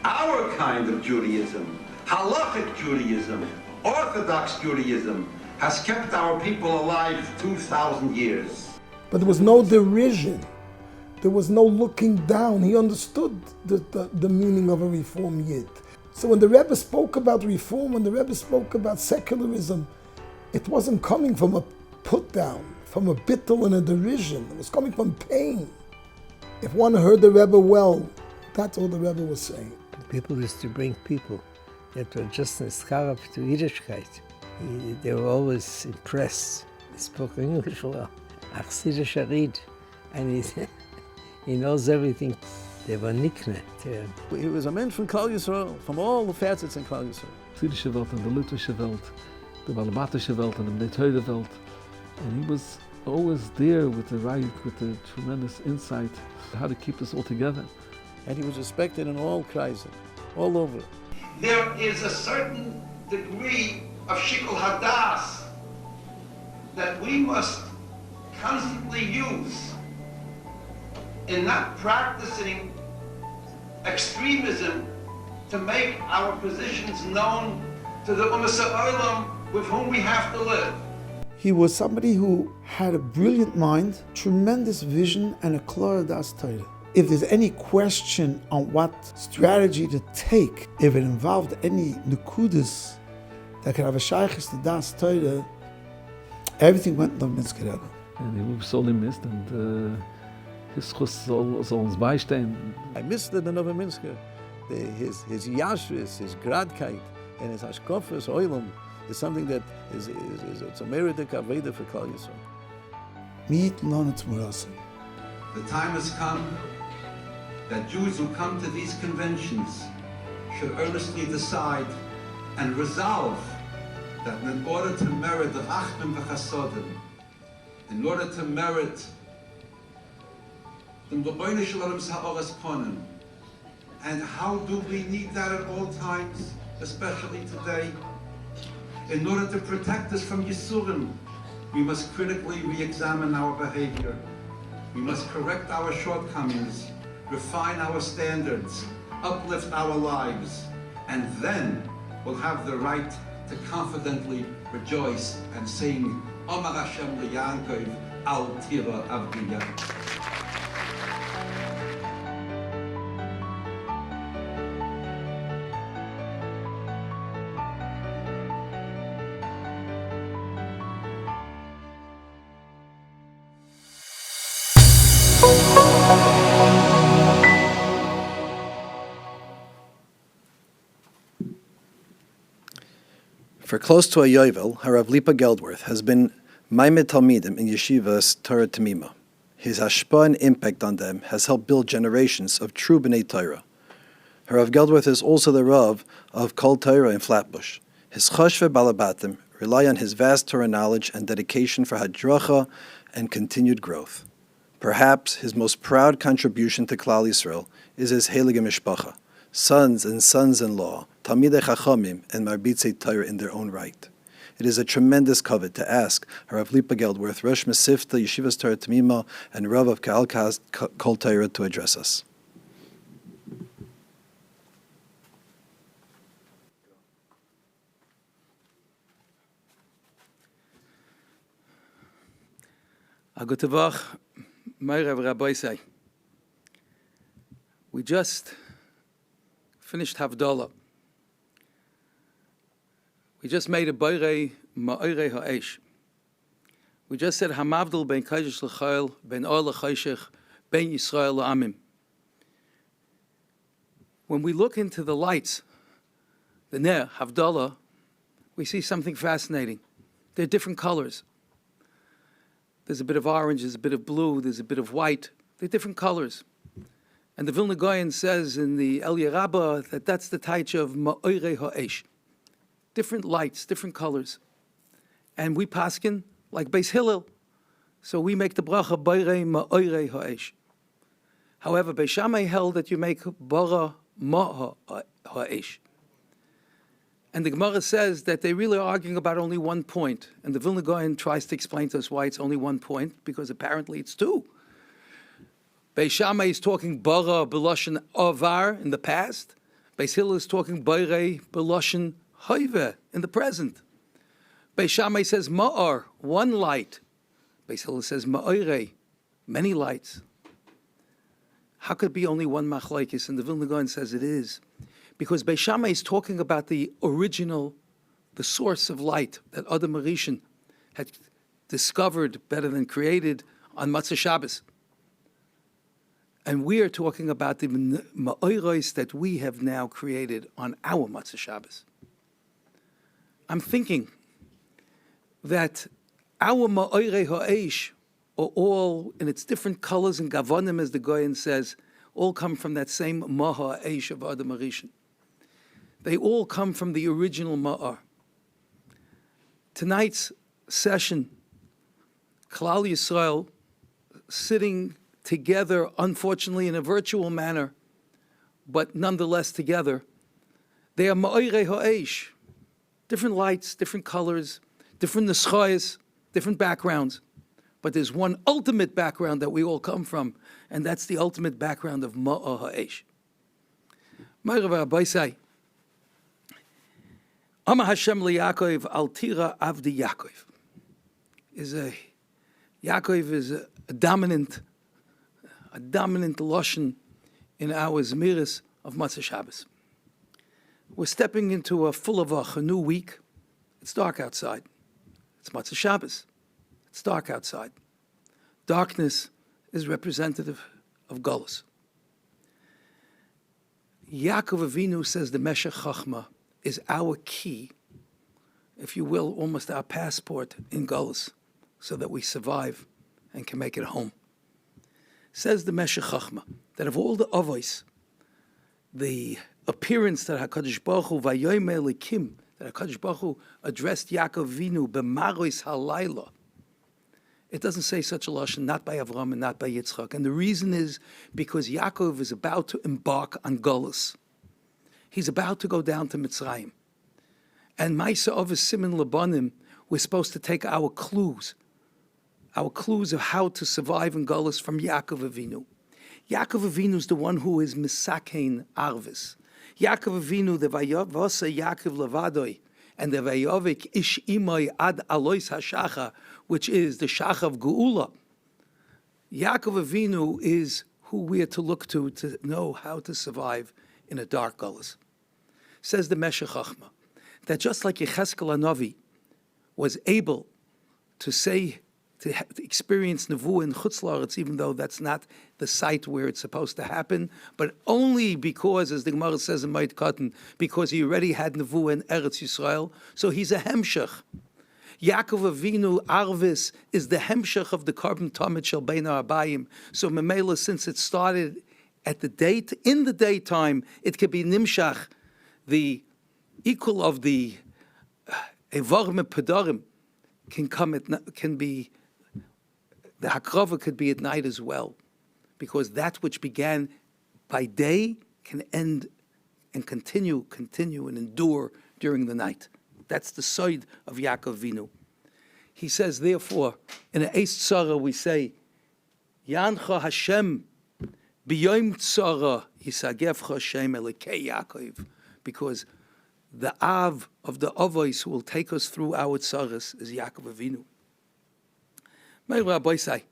our kind of Judaism, halachic Judaism, Orthodox Judaism, has kept our people alive 2,000 years. But there was no derision. There was no looking down. He understood the meaning of a reform yid. So when the Rebbe spoke about reform, when the Rebbe spoke about secularism, it wasn't coming from a put down, from a bittul and a derision. It was coming from pain. If one heard the Rebbe well, that's all the Rebbe was saying. People used to bring people that were just nischarab to Yiddishkeit. They were always impressed. He spoke English well. Achsida Sharid. And he knows everything. They were nikne to him. He was a man from Klal Yisrael, from all the facets in Klal Yisrael. The Jüdische Welt and the Litwische Welt, the Balabatische Welt and the Bnei Welt. And he was always there with the tremendous insight how to keep this all together. And he was respected in all kreisen, all over. There is a certain degree of shikul hadas that we must constantly use in not practicing extremism to make our positions known to the Ummah Ha'olam with whom we have to live. He was somebody who had a brilliant mind, tremendous vision, and a klar das Torah. If there's any question on what strategy to take, if it involved any nukudas that could have a shaykhis to das Torah, everything went to Mitzvah. And he was sorely missed, and his chus soll uns beistehen. I missed the Novominsker. His yashris, his gradkeit, and his hashkofas oilam is something that is it's a meritic aveda for Klal Yisrael. Meet Lonitz Murasim. The time has come that Jews who come to these conventions should earnestly decide and resolve that in order to merit the Achim v'chasodim, in order to merit the Rebbeinu Shalom's ha'oras ponim, and how do we need that at all times, especially today? In order to protect us from Yisurim, we must critically re-examine our behavior. We must correct our shortcomings, refine our standards, uplift our lives, and then we'll have the right to confidently rejoice and sing Omar Hashem Yankov Al Tira Avdiya. For close to a yovel, Harav Lipa Geldworth has been Maimed Talmidim in Yeshivas Torah Tamima. His hashpah and impact on them has helped build generations of true B'nai Torah. Harav Geldworth is also the Rav of Kol Torah in Flatbush. His Choshve Balabatim rely on his vast Torah knowledge and dedication for hadracha and continued growth. Perhaps his most proud contribution to Klal Yisrael is his Heilige Mishpacha, sons and sons-in-law, Talmidei Chachamim and Marbitzei Torah in their own right. It is a tremendous covet to ask Harav Lipa Geldworth, Rosh Mesifta, Yeshivas Torah Tamima, and Rav of Ka'al Kol Torah to address us. A good Tavach, Meirav Rabbi say. We just finished Havdalah. We just made a Boirei Ma'orei Ha'esh. We just said Hamavdal Ben Kodesh L'Chayil, Ben Or L'Choshech, Ben Yisrael L'Amim. When we look into the lights, the Ner, Havdalah, we see something fascinating. They're different colors. There's a bit of orange, there's a bit of blue, there's a bit of white. They're different colors. And the Vilna Gaon says in the El Yerabah that that's the taich of Ma'orei Ha'esh. Different lights, different colors. And we paskin like Beis Hillel. So we make the bracha Boirei Ma'orei Ha'esh. However, Beis Shammai held that you make Bara Ma Ha'esh. And the Gemara says that they really are arguing about only one point. And the Vilna Gaon tries to explain to us why it's only one point, because apparently it's two. Beis Shammai is talking Bara B'Loshen Avar in the past. Beis Hillel is talking Boirei B'Loshen Hoive in the present. Beis Shammai says Ma'ar, one light. Beis Hillel says Ma'orei, many lights. How could it be only one machlokes? And the Vilna Gaon says it is. Because Beis Shammai is talking about the original, the source of light that Adam Rishon had discovered better than created on Motzei Shabbos. And we are talking about the ma'oros that we have now created on our Motzei Shabbos. I'm thinking that our ma'orei ha'esh are all in its different colors and gavonim, as the Goyen says, all come from that same maha ha'esh of Adam Rishon. They all come from the original ma'ar. Tonight's session, Klal Yisrael, sitting together, unfortunately in a virtual manner, but nonetheless together, they are ma'orei ha'esh. Different lights, different colors, different neschayos, different backgrounds. But there's one ultimate background that we all come from, and that's the ultimate background of Ma'ah Ha'esh. Ma'arav Rabbeisai, Ama Hashem liYaakov al tira avdi Yaakov. Yaakov is a dominant lashon in our Zmiris of Motzei Shabbos. We're stepping into a new week. It's dark outside. It's Motzei Shabbos. It's dark outside. Darkness is representative of Golus. Yaakov Avinu says the Meshech Chachma is our key, if you will, almost our passport in Golus, so that we survive and can make it home. Says the Meshech Chachma that of all the avos, the appearance that HaKadosh Baruch Hu Vayomer Elikim, that HaKadosh Baruch Hu addressed Yaakov Avinu b'maros halayla. It doesn't say such a lashon, not by Avram and not by Yitzchak. And the reason is because Yaakov is about to embark on Golus. He's about to go down to Mitzrayim. And Maisa of Siman Labanim, we're supposed to take our clues of how to survive in Golus from Yaakov Avinu. Yaakov Avinu is the one who is Misakein Arvis. Yaakov Avinu, the Vayavasa Yaakov Levadoi, and the Vayavik Ish Imoi Ad Alois HaShacha, which is the Shach of Geula. Yaakov Avinu is who we are to look to know how to survive in a dark Golus. Says the Meshech Chachma, that just like Yecheskel HaNavi was able to say, to experience Nevuah in Chutz La'aretz, even though that's not the site where it's supposed to happen, but only because, as the Gemara says in Ma'it Katan, because he already had Nevuah in Eretz Yisrael, so he's a Hemshech. Yaakov Avinu Arvis is the Hemshech of the Karban Tamid Shel Bein HaAbayim. So Memela, since it started at the date, in the daytime, it could be Nimshach, the equal of the Evarim Pedarim, can be, the Hakrava could be at night as well, because that which began by day can end and continue and endure during the night. That's the side of Yaakov Avinu. He says, therefore, in an Eis Tzara we say, Yancha Hashem b'yom tzara yisagevcha Hashem Elekei Yaakov, because the Av of the Avos who will take us through our tzaras is Yaakov Avinu. Meir Rabbeisai,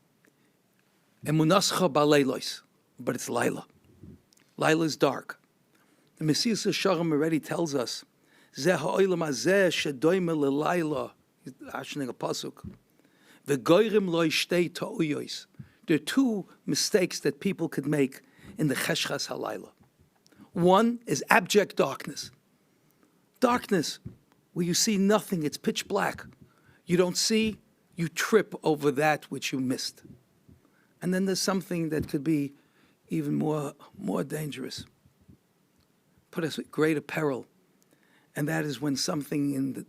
emunascha b'leilos, but it's Laila. Laila is dark. The Mesilas Yesharim already tells us, Zeh ha'olam hazeh shedoime lelayla, he's asking a pasuk. V'goyrim lo ishtei ta'uyos. There are two mistakes that people could make in the cheshchas halayla. One is abject darkness. Darkness, where you see nothing, it's pitch black. You don't see, you trip over that which you missed. And then there's something that could be even more dangerous, put us at greater peril. And that is when something in the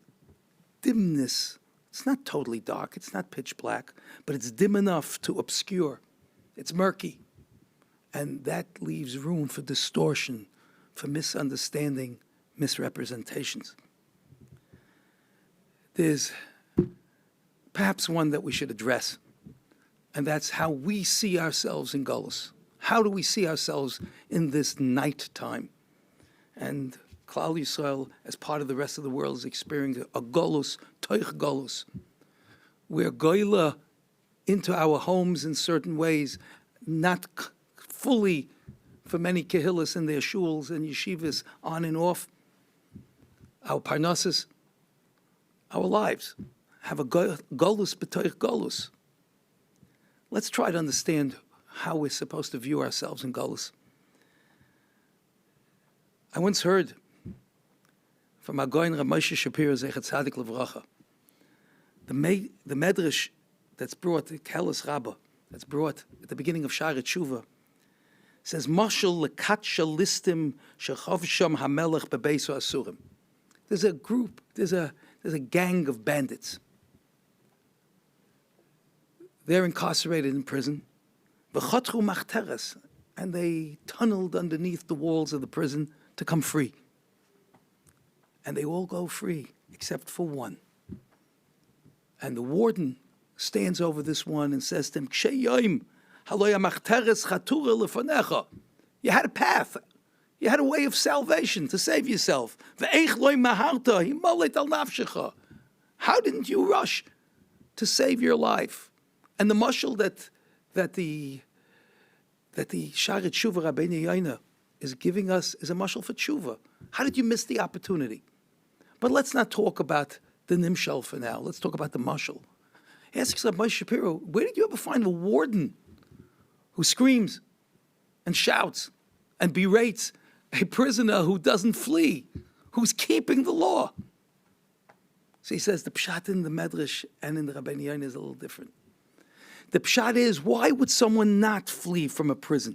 dimness, It's not totally dark, it's not pitch black, but it's dim enough to obscure. It's murky. And that leaves room for distortion, for misunderstanding, misrepresentations. There's perhaps one that we should address, and that's how we see ourselves in Golus. How do we see ourselves in this night time? And Klal Yisrael, as part of the rest of the world, is experiencing a Golus, Toich Golus. We're Goyla into our homes in certain ways, not fully for many Kehillas in their shuls and yeshivas on and off. Our parnassus, our lives, have a Golus b'toich Golus. Let's try to understand how we're supposed to view ourselves in Golus. I once heard from Agoin Rav Moshe Shapiro Zechat Tzadik Levracha, the medrash that's brought, the Kelis Rabbah, that's brought at the beginning of Sha'ar Tshuva, says, Mashal lekatsha listim shechavsham hamelech bebeis asurim. There's a group, there's a gang of bandits. They're incarcerated in prison. V'chatru machteres, and they tunneled underneath the walls of the prison to come free. And they all go free, except for one. And the warden stands over this one and says to him, Ksheyoim, haloya machteres chatura lefanecha. You had a path. You had a way of salvation to save yourself. Ve'eich loy maharta himolet al nafshecha. How didn't you rush to save your life? And the mashal that the Sha'ar Tshuva Rabbeinu Yaina is giving us is a mashal for tshuva. How did you miss the opportunity? But let's not talk about the nimshal for now. Let's talk about the mashal. He asks Rabbi Moshe Shapiro, where did you ever find a warden who screams and shouts and berates a prisoner who doesn't flee, who's keeping the law? So he says the pshat in the Medrash and in the Rabbeinu Yaina is a little different. The pshat is, why would someone not flee from a prison?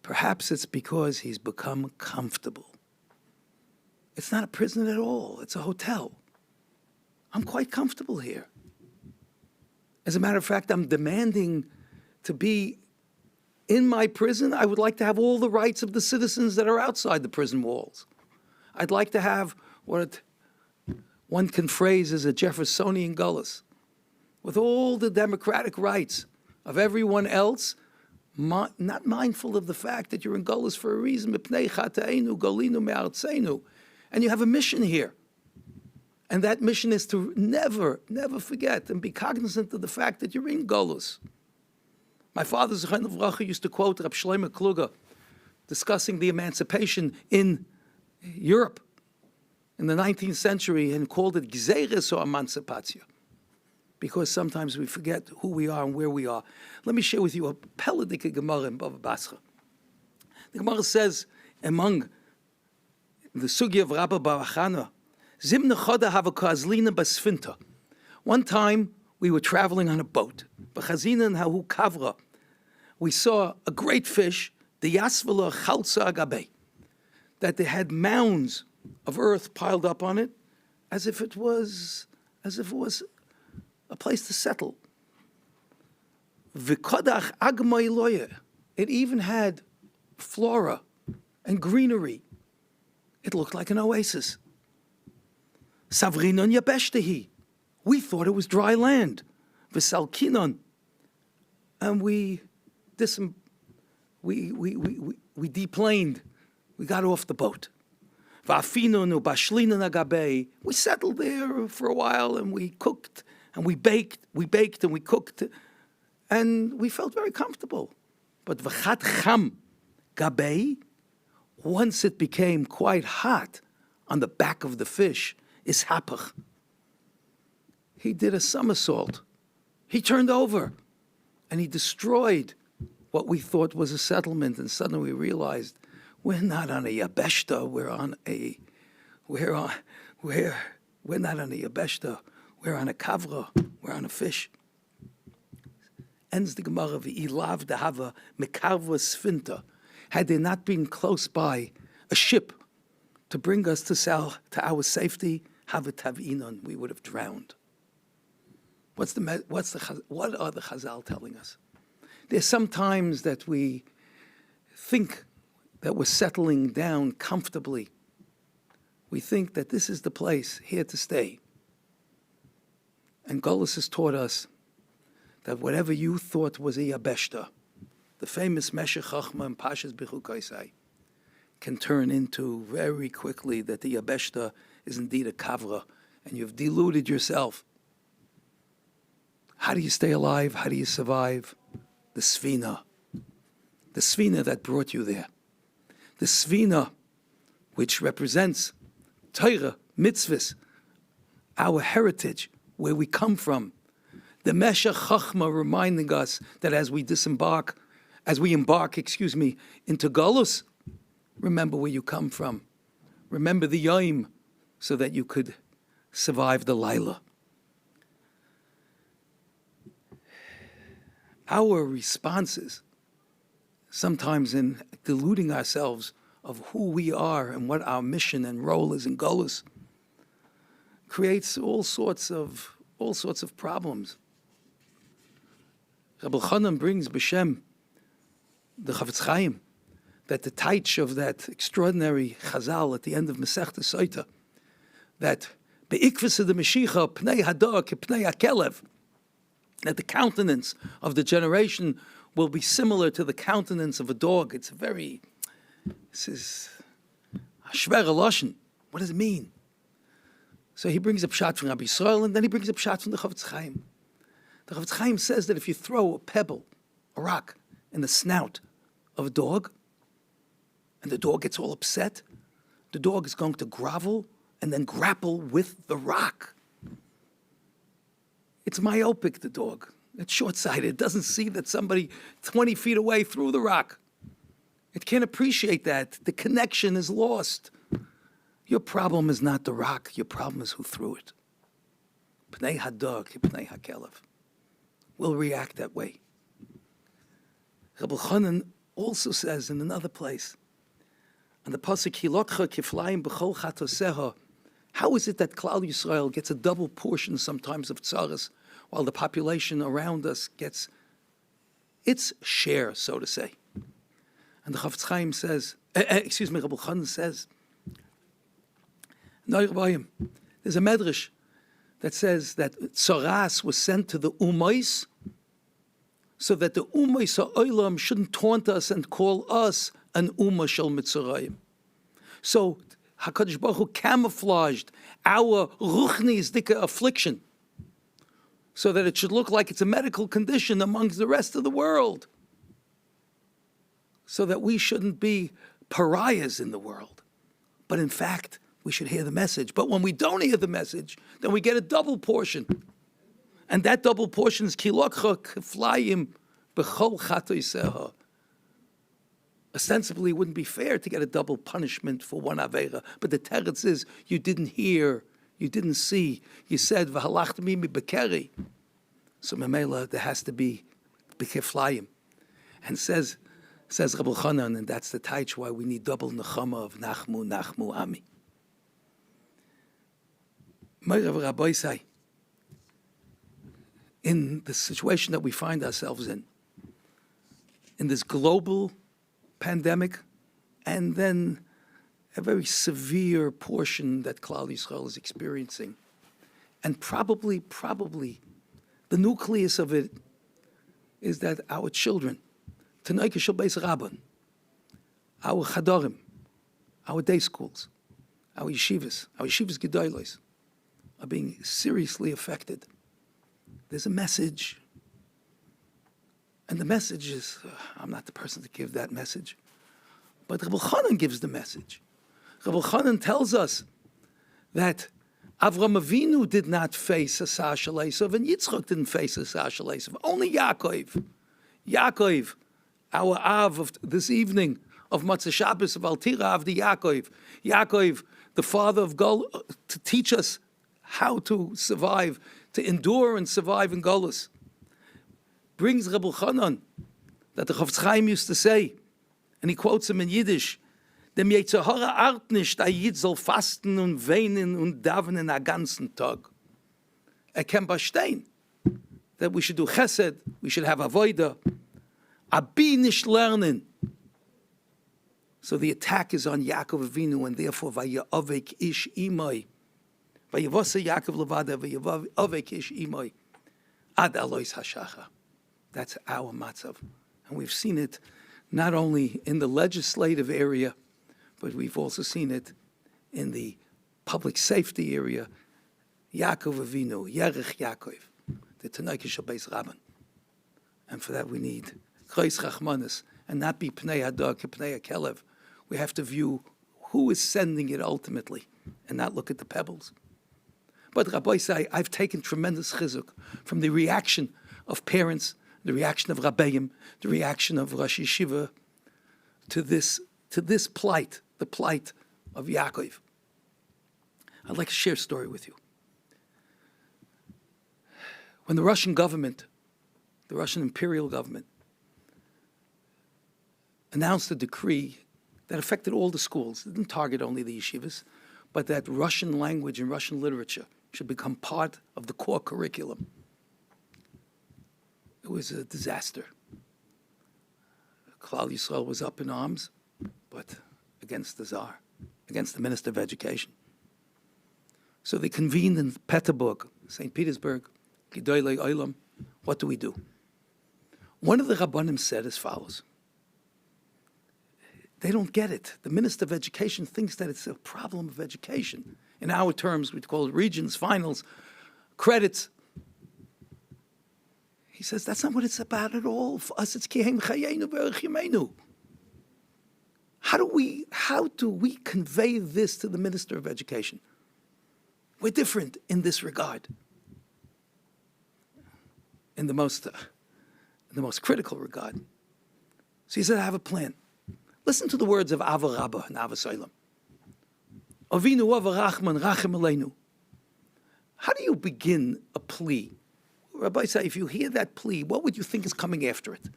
Perhaps it's because he's become comfortable. It's not a prison at all. It's a hotel. I'm quite comfortable here. As a matter of fact, I'm demanding to be in my prison. I would like to have all the rights of the citizens that are outside the prison walls. I'd like to have what one can phrase as a Jeffersonian gullus, with all the democratic rights of everyone else, not mindful of the fact that you're in gullus for a reason. And you have a mission here. And that mission is to never, never forget and be cognizant of the fact that you're in gullus. My father, Zechain Levracha, used to quote Rab Shlomo Kluger discussing the emancipation in Europe in the 19th century and called it Gzeres or Emancipatio, because sometimes we forget who we are and where we are. Let me share with you a Peladik Gemara in Bava Basra. The Gemara says, among the Sugi of Rabba Barachana, Zimna Choda have a Kazlina Basfinta. One time we were traveling on a boat. B'chazina and Hahu Kavra. We saw a great fish, the Yasvala Chalsa Agabe, that they had mounds of earth piled up on it, as if it was a place to settle. V'kodach agmai loye. It even had flora and greenery. It looked like an oasis. Savrinon yabeshtehi. We thought it was dry land. V'salkinon. And we deplaned. We got off the boat. V'afinon ubashlinon agabe. We settled there for a while and we cooked and we baked and we cooked, and we felt very comfortable. But v'chat cham gabe, once it became quite hot on the back of the fish, is hapach. He did a somersault. He turned over, and he destroyed what we thought was a settlement. And suddenly we realized we're not on a yabeshta. We're not on a yabeshta. We're on a kavra. We're on a fish. Ends the Gemara v'ilav dehava mekarva sfinta. Had there not been close by a ship to bring us to our safety, havitavinon, we would have drowned. What are the Chazal telling us? There's sometimes that we think that we're settling down comfortably. We think that this is the place here to stay. And Golus has taught us that whatever you thought was a Yabeshta, the famous Meshech Chachma and Pashas B'chukaisai, can turn into very quickly that the Yabeshta is indeed a Kavra, and you've deluded yourself. How do you stay alive? How do you survive? The Sfina that brought you there. The Sfina, which represents Torah, mitzvahs, our heritage, where we come from. The Meshech Chachma reminding us that as we embark, into Golus, remember where you come from. Remember the Yom, so that you could survive the Laila. Our responses, sometimes in deluding ourselves of who we are and what our mission and role is in Golus, creates all sorts of problems. Rabbi Chanan brings B'Shem, the Chavetz Chaim, that the taich of that extraordinary Chazal at the end of Masechta Soita, that be'ikvus of the Mashiach pnei hador k'pnei hakelev, that the countenance of the generation will be similar to the countenance of a dog. This is a shver lashon. What does it mean? So he brings up Pshat from Rabbi Yisrael, and then he brings up Pshat from the Chavetz Chaim. The Chavetz Chaim says that if you throw a pebble, a rock, in the snout of a dog, and the dog gets all upset, the dog is going to grovel and then grapple with the rock. It's myopic, the dog. It's short-sighted. It doesn't see that somebody 20 feet away threw the rock. It can't appreciate that. The connection is lost. Your problem is not the rock. Your problem is who threw it. Pnei hadog, pnei hakelev. We'll react that way. Rabbi Chanan also says in another place, on the pasuk Hilokcha kiflayim b'chol chatoseha, how is it that Klal Yisrael gets a double portion sometimes of tzaras, while the population around us gets its share, so to say? And the Chavetz Chaim says, Rabbi Chanan says, there's a medrash that says that tzaras was sent to the Umais so that the Umais ha'olam shouldn't taunt us and call us an Ummah shel Mitzrayim. So HaKadosh Baruch Hu camouflaged our ruchni's dika affliction so that it should look like it's a medical condition amongst the rest of the world, so that we shouldn't be pariahs in the world. But in fact, we should hear the message. But when we don't hear the message, then we get a double portion. And that double portion is kilokcha keflayim b'chol chatoiseha. Ostensibly, it wouldn't be fair to get a double punishment for one aveira. But the teretz is, you didn't hear, you didn't see. You said, v'halachta mimi bekeri. So memela, there has to be b'keflayim. And says Rabbi Chanan, and that's the taich why we need double nechama of nachmu, nachmu, ami. Meirav Rabbi say, in the situation that we find ourselves in this global pandemic, and then a very severe portion that Klal Yisrael is experiencing, and probably the nucleus of it is that our children, Tanai Kishel Beis Rabban, our Chadorim, our day schools, our yeshivas gedolos, are being seriously affected. There's a message, and the message is, I'm not the person to give that message, but Rabbi Chanan gives the message. Rabbi Chanan tells us that Avram Avinu did not face a Asah Shel Esav, and Yitzchak didn't face a Asah Shel Esav. Only Yaakov, our Av of this evening of Motzei Shabbos of Altira Av the Yaakov, the father of Gol, to teach us how to survive, to endure and survive in Golus, brings Rabbi Chanan that the Chavetz Chaim used to say, and he quotes him in Yiddish, Dem Yetzirah art nicht, ein Jid soll fasten und weinen und davenen den ganzen Tag. Can bestehen. That we should do chesed, we should have avoida. Abi nicht lernen. So the attack is on Yaakov Avinu, and therefore vayavek ish imai. Vayavasa Yaakov levada vayavek ish imai. Ad alois hashacha. That's our matzav. And we've seen it not only in the legislative area, but we've also seen it in the public safety area. Yaakov Avinu, Yerech Yaakov, the Tanakh Shel Beis Rabban. And for that we need Chayis Chachmanis, and not be Pnei Hadar, Pnei HaKelev. We have to view who is sending it ultimately, and not look at the pebbles. But Rabbi say, I've taken tremendous chizuk from the reaction of parents, the reaction of Rabbeim, the reaction of Rosh Yeshiva to this plight, the plight of Yaakov. I'd like to share a story with you. When the Russian government, the Russian imperial government, announced a decree that affected all the schools, it didn't target only the yeshivas, but that Russian language and Russian literature should become part of the core curriculum. It was a disaster. Klal Yisrael was up in arms, but against the Tsar, against the Minister of Education. So they convened in Peterburg, St. Petersburg, G'dolei Olam. What do we do? One of the Rabbanim said as follows. They don't get it. The Minister of Education thinks that it's a problem of education. In our terms, we'd call it regions, finals, credits. He says, that's not what it's about at all. For us, it's Kihem Chayenu Berech Yemenu. How do we convey this to the Minister of Education? We're different in this regard. In the most critical regard. So he said, I have a plan. Listen to the words of Ava Rabbah and Ava Solam. Avinu Ava Rachman Rachem Aleinu. How do you begin a plea? Rabbi say, if you hear that plea, what would you think is coming after it?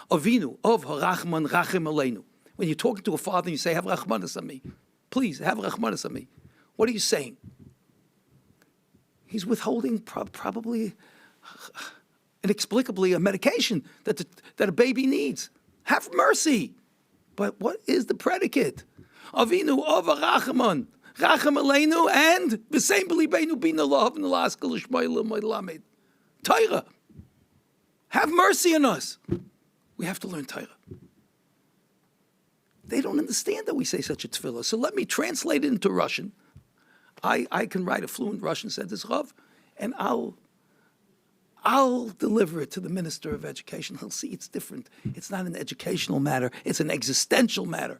Avinu Av Rachman Rachem Aleinu. When you're talking to a father and you say, have Rachmanas on me. Please, have Rachmanas on me. What are you saying? He's withholding probably inexplicably a medication that a baby needs. Have mercy. But what is the predicate? Avinu Ava Rachman, Rachem Aleinu, and V'sein b'libeinu bina lahav n'laskal l'shmayla m'lamed. Torah. Have mercy on us. We have to learn Torah. They don't understand that we say such a tefillah. So let me translate it into Russian. I can write a fluent Russian sentence, Rav, and I'll deliver it to the Minister of Education. He'll see it's different. It's not an educational matter. It's an existential matter.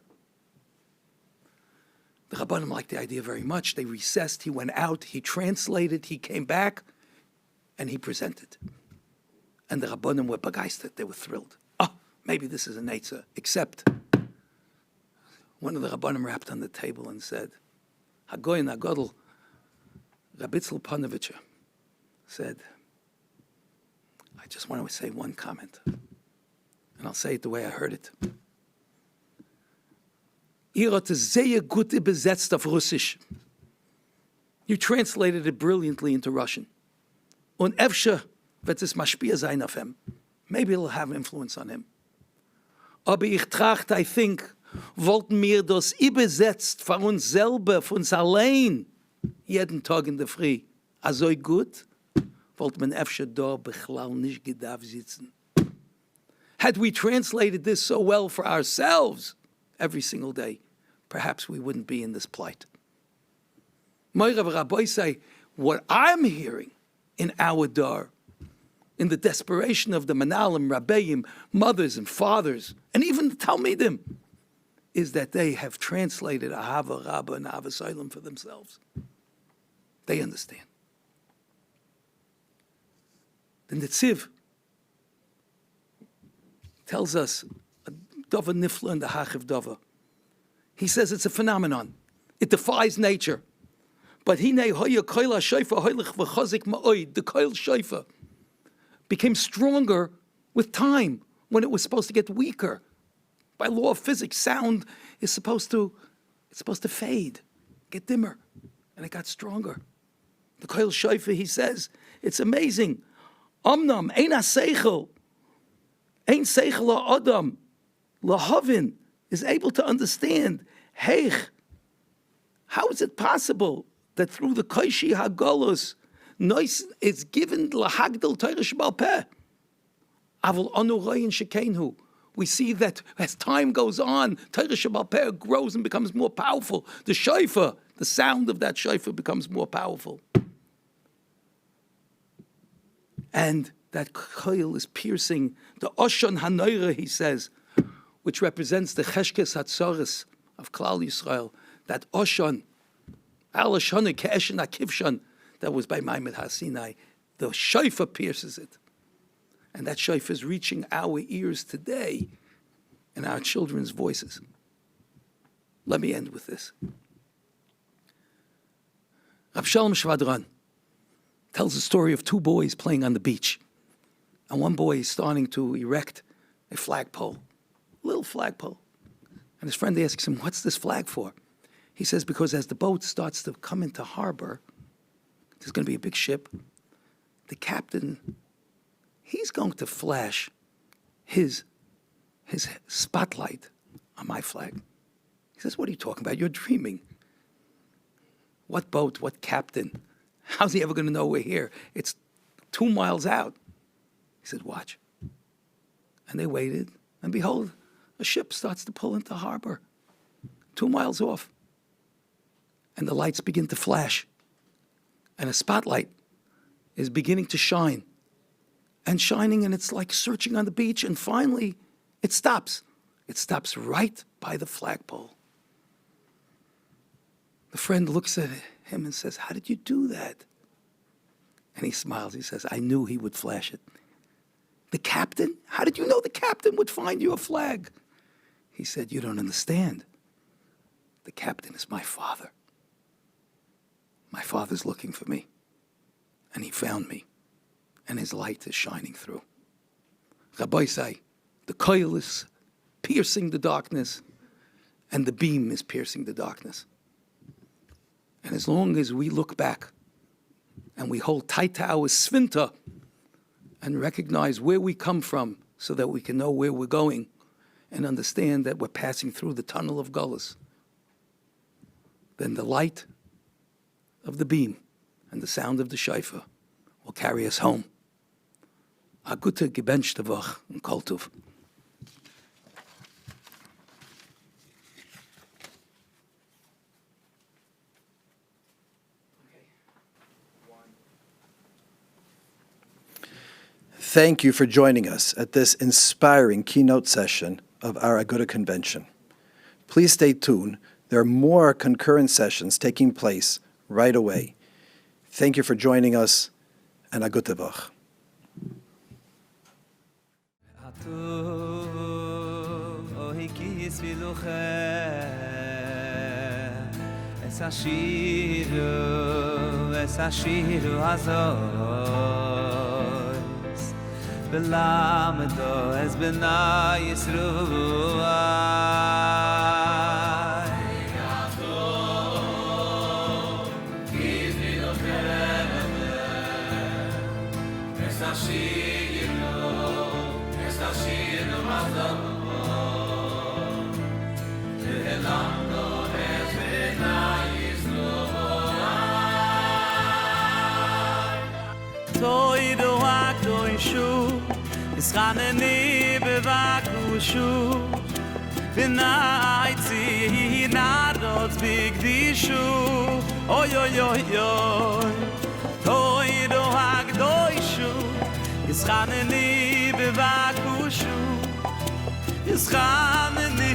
The Rabbanim liked the idea very much. They recessed. He went out. He translated. He came back. And he presented. And the Rabbanim were begeistert. They were thrilled. Oh, maybe this is a Neitzah. Except one of the Rabbanim rapped on the table and said, Hagoyin Hagodl, Rabitzel Panovich said, I just want to say one comment, and I'll say it the way I heard it. Ihr hat es sehr gut übersetzt auf Russisch. You translated it brilliantly into Russian. Und efshe wird es mashpia sein auf ihm. Maybe it'll have influence on him. Aber ich tracht, I think, wollten wir das übersetzt von uns selber, von uns allein, jeden Tag in der Früh. Also gut, wollte man efshe da bechlal nicht gedarf sitzen. Had we translated this so well for ourselves every single day, perhaps we wouldn't be in this plight. Moirav Rabbi say, what I'm hearing in our dar, in the desperation of the Manalim, Rabbeim, mothers and fathers, and even the Talmidim, is that they have translated Ahava Rabbah and Ahava Solam for themselves. They understand. The Netziv tells us, Dova Nifla and the Hachiv Dova. He says it's a phenomenon. It defies nature. But the koil shayfa became stronger with time when it was supposed to get weaker. By law of physics, sound is supposed to It's supposed to fade, get dimmer, and it got stronger. The Koil Shofar, he says, it's amazing. Omnam, ein ha-seichel, ein seichel ha-adam, lahavin, is able to understand, heich, how is it possible that through the Koishi HaGolus, nois is given lahagdil Torah Shebal Peh? Avol anu royin shekenhu. We see that as time goes on, Torah Shebal Peh grows and becomes more powerful. The shofar, the sound of that shofar becomes more powerful. And that koil is piercing the Oshon HaNoira, he says, which represents the Cheshkes HaTzoris of Klal Yisrael. That Oshon, Al Oshon Ke'eshen HaKivshon, that was by Maimed HaSinai. The shofar pierces it. And that shofar is reaching our ears today in our children's voices. Let me end with this. Rab Shalom Shvadran tells the story of two boys playing on the beach. And one boy is starting to erect a flagpole, a little flagpole. And his friend asks him, what's this flag for? He says, because as the boat starts to come into harbor, there's going to be a big ship. The captain, he's going to flash his spotlight on my flag. He says, what are you talking about? You're dreaming. What boat? What captain? How's he ever going to know we're here? It's 2 miles out. He said, watch. And they waited, and behold, a ship starts to pull into harbor 2 miles off. And the lights begin to flash. And a spotlight is beginning to shine. And shining, and it's like searching on the beach, and finally, it stops. It stops right by the flagpole. The friend looks at him and says, how did you do that? And he smiles. He says, I knew he would flash it. The captain? How did you know the captain would find you a flag? He said, you don't understand. The captain is my father. My father's looking for me. And he found me. And his light is shining through. Rabbi say, the coil is piercing the darkness, and the beam is piercing the darkness. And as long as we look back and we hold tight to our svinta and recognize where we come from so that we can know where we're going and understand that we're passing through the tunnel of Gullus, then the light of the beam and the sound of the shofar will carry us home. A gute gebenchte Woche und Kol Tov. Thank you for joining us at this inspiring keynote session of our Aguda Convention. Please stay tuned. There are more concurrent sessions taking place right away. Thank you for joining us, and a gute Woche. Belamdo es bena Yisruai Toido akdo ishu Ischaneni bevakushu V'naitzi nadot bigdishu Oy oy oy oy Toido hagdoishu Ischaneni bevakushu Ischaneni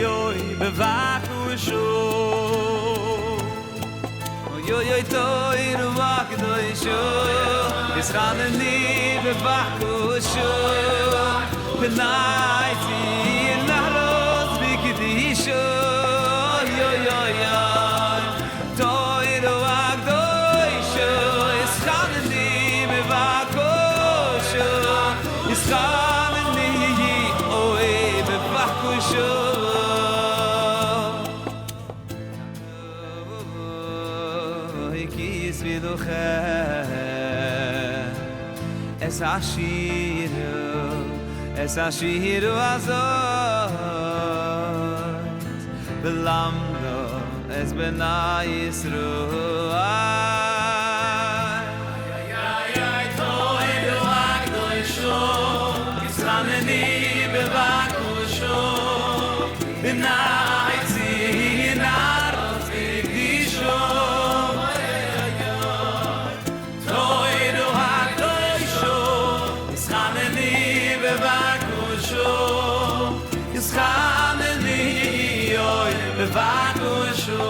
oy bevakushu Oy oy oy toido hagdoishu Ischaneni bevakushu V'naitzi nadot bigdishu Yo yo yo Toido hagdoishu Ischaneni bevakushu Ischaneni oy bevakushu viduche es ashiru azot belamdo es benai Yisroel ay toy do agdoy sho kisraneni bevakusho benai tzinar digdisho toy do agdoy sho kisraneni bevakusho kisraneni oy bevakusho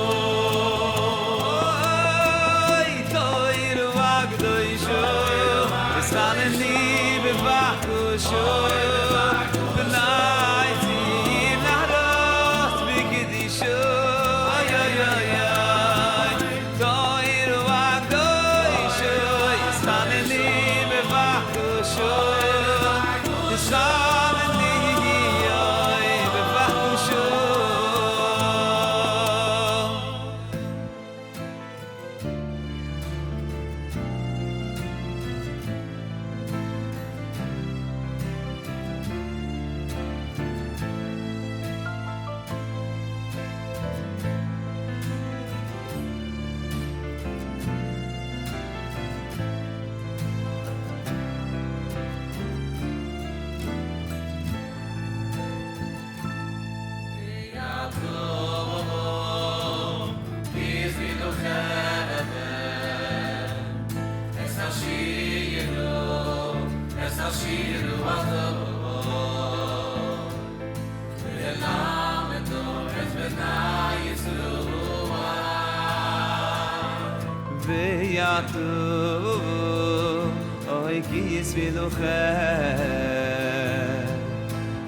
oy kis viduche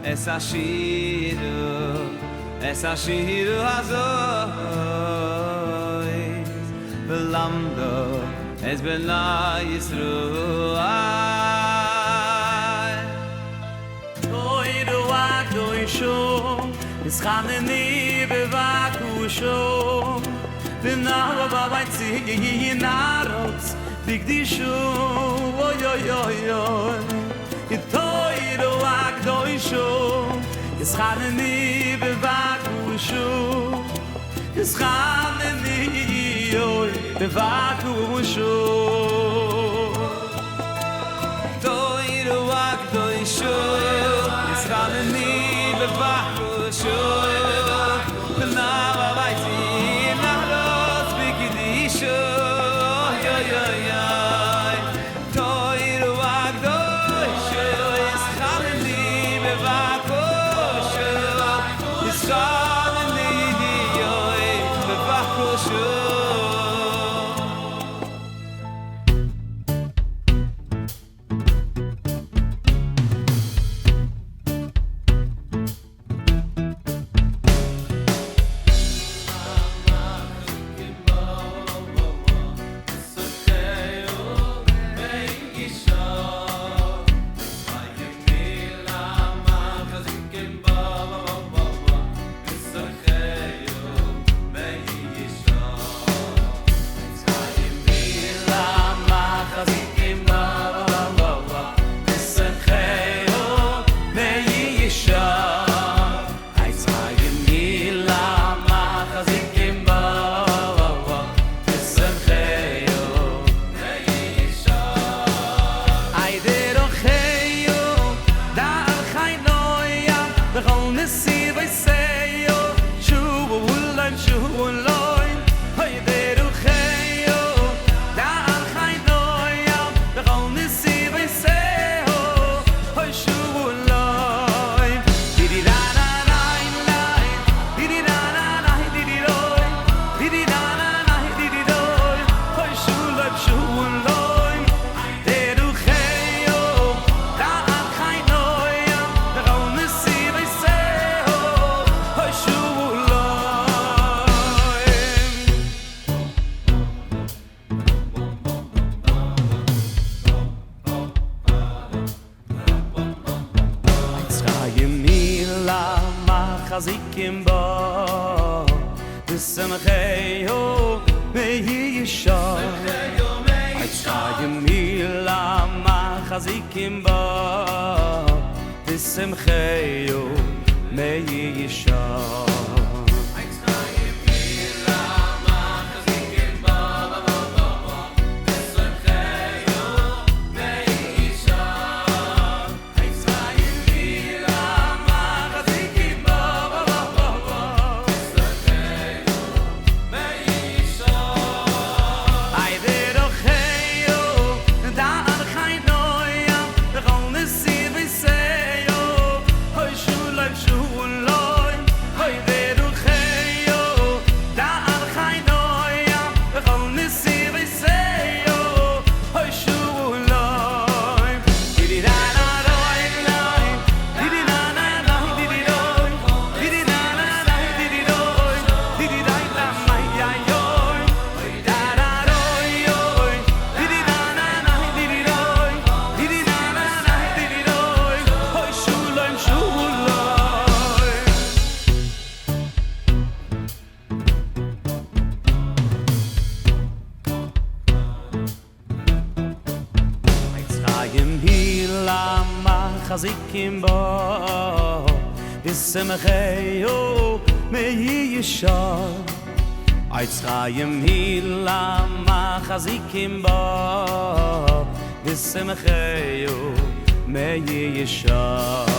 es ashiru azoy belamdo es benai Yisroel toy do agdoy sho es khaneni bevakusho V'nava b'baytzi narot b'gdishu oy oy oy oy Itoyro agdoisho Yischaneni b'vakushu Yischaneni oy b'vakushu Itoyro agdoisho Yischaneni b'vakushu V'nava b'baytzi chazikim ba, b'simcheyo me'yishar. chazikim ba V'simcheyu me'yishah chazikim ba V'simcheyu me'yishah Aitzchayim hilama chazikim ba V'simcheyu me'yishah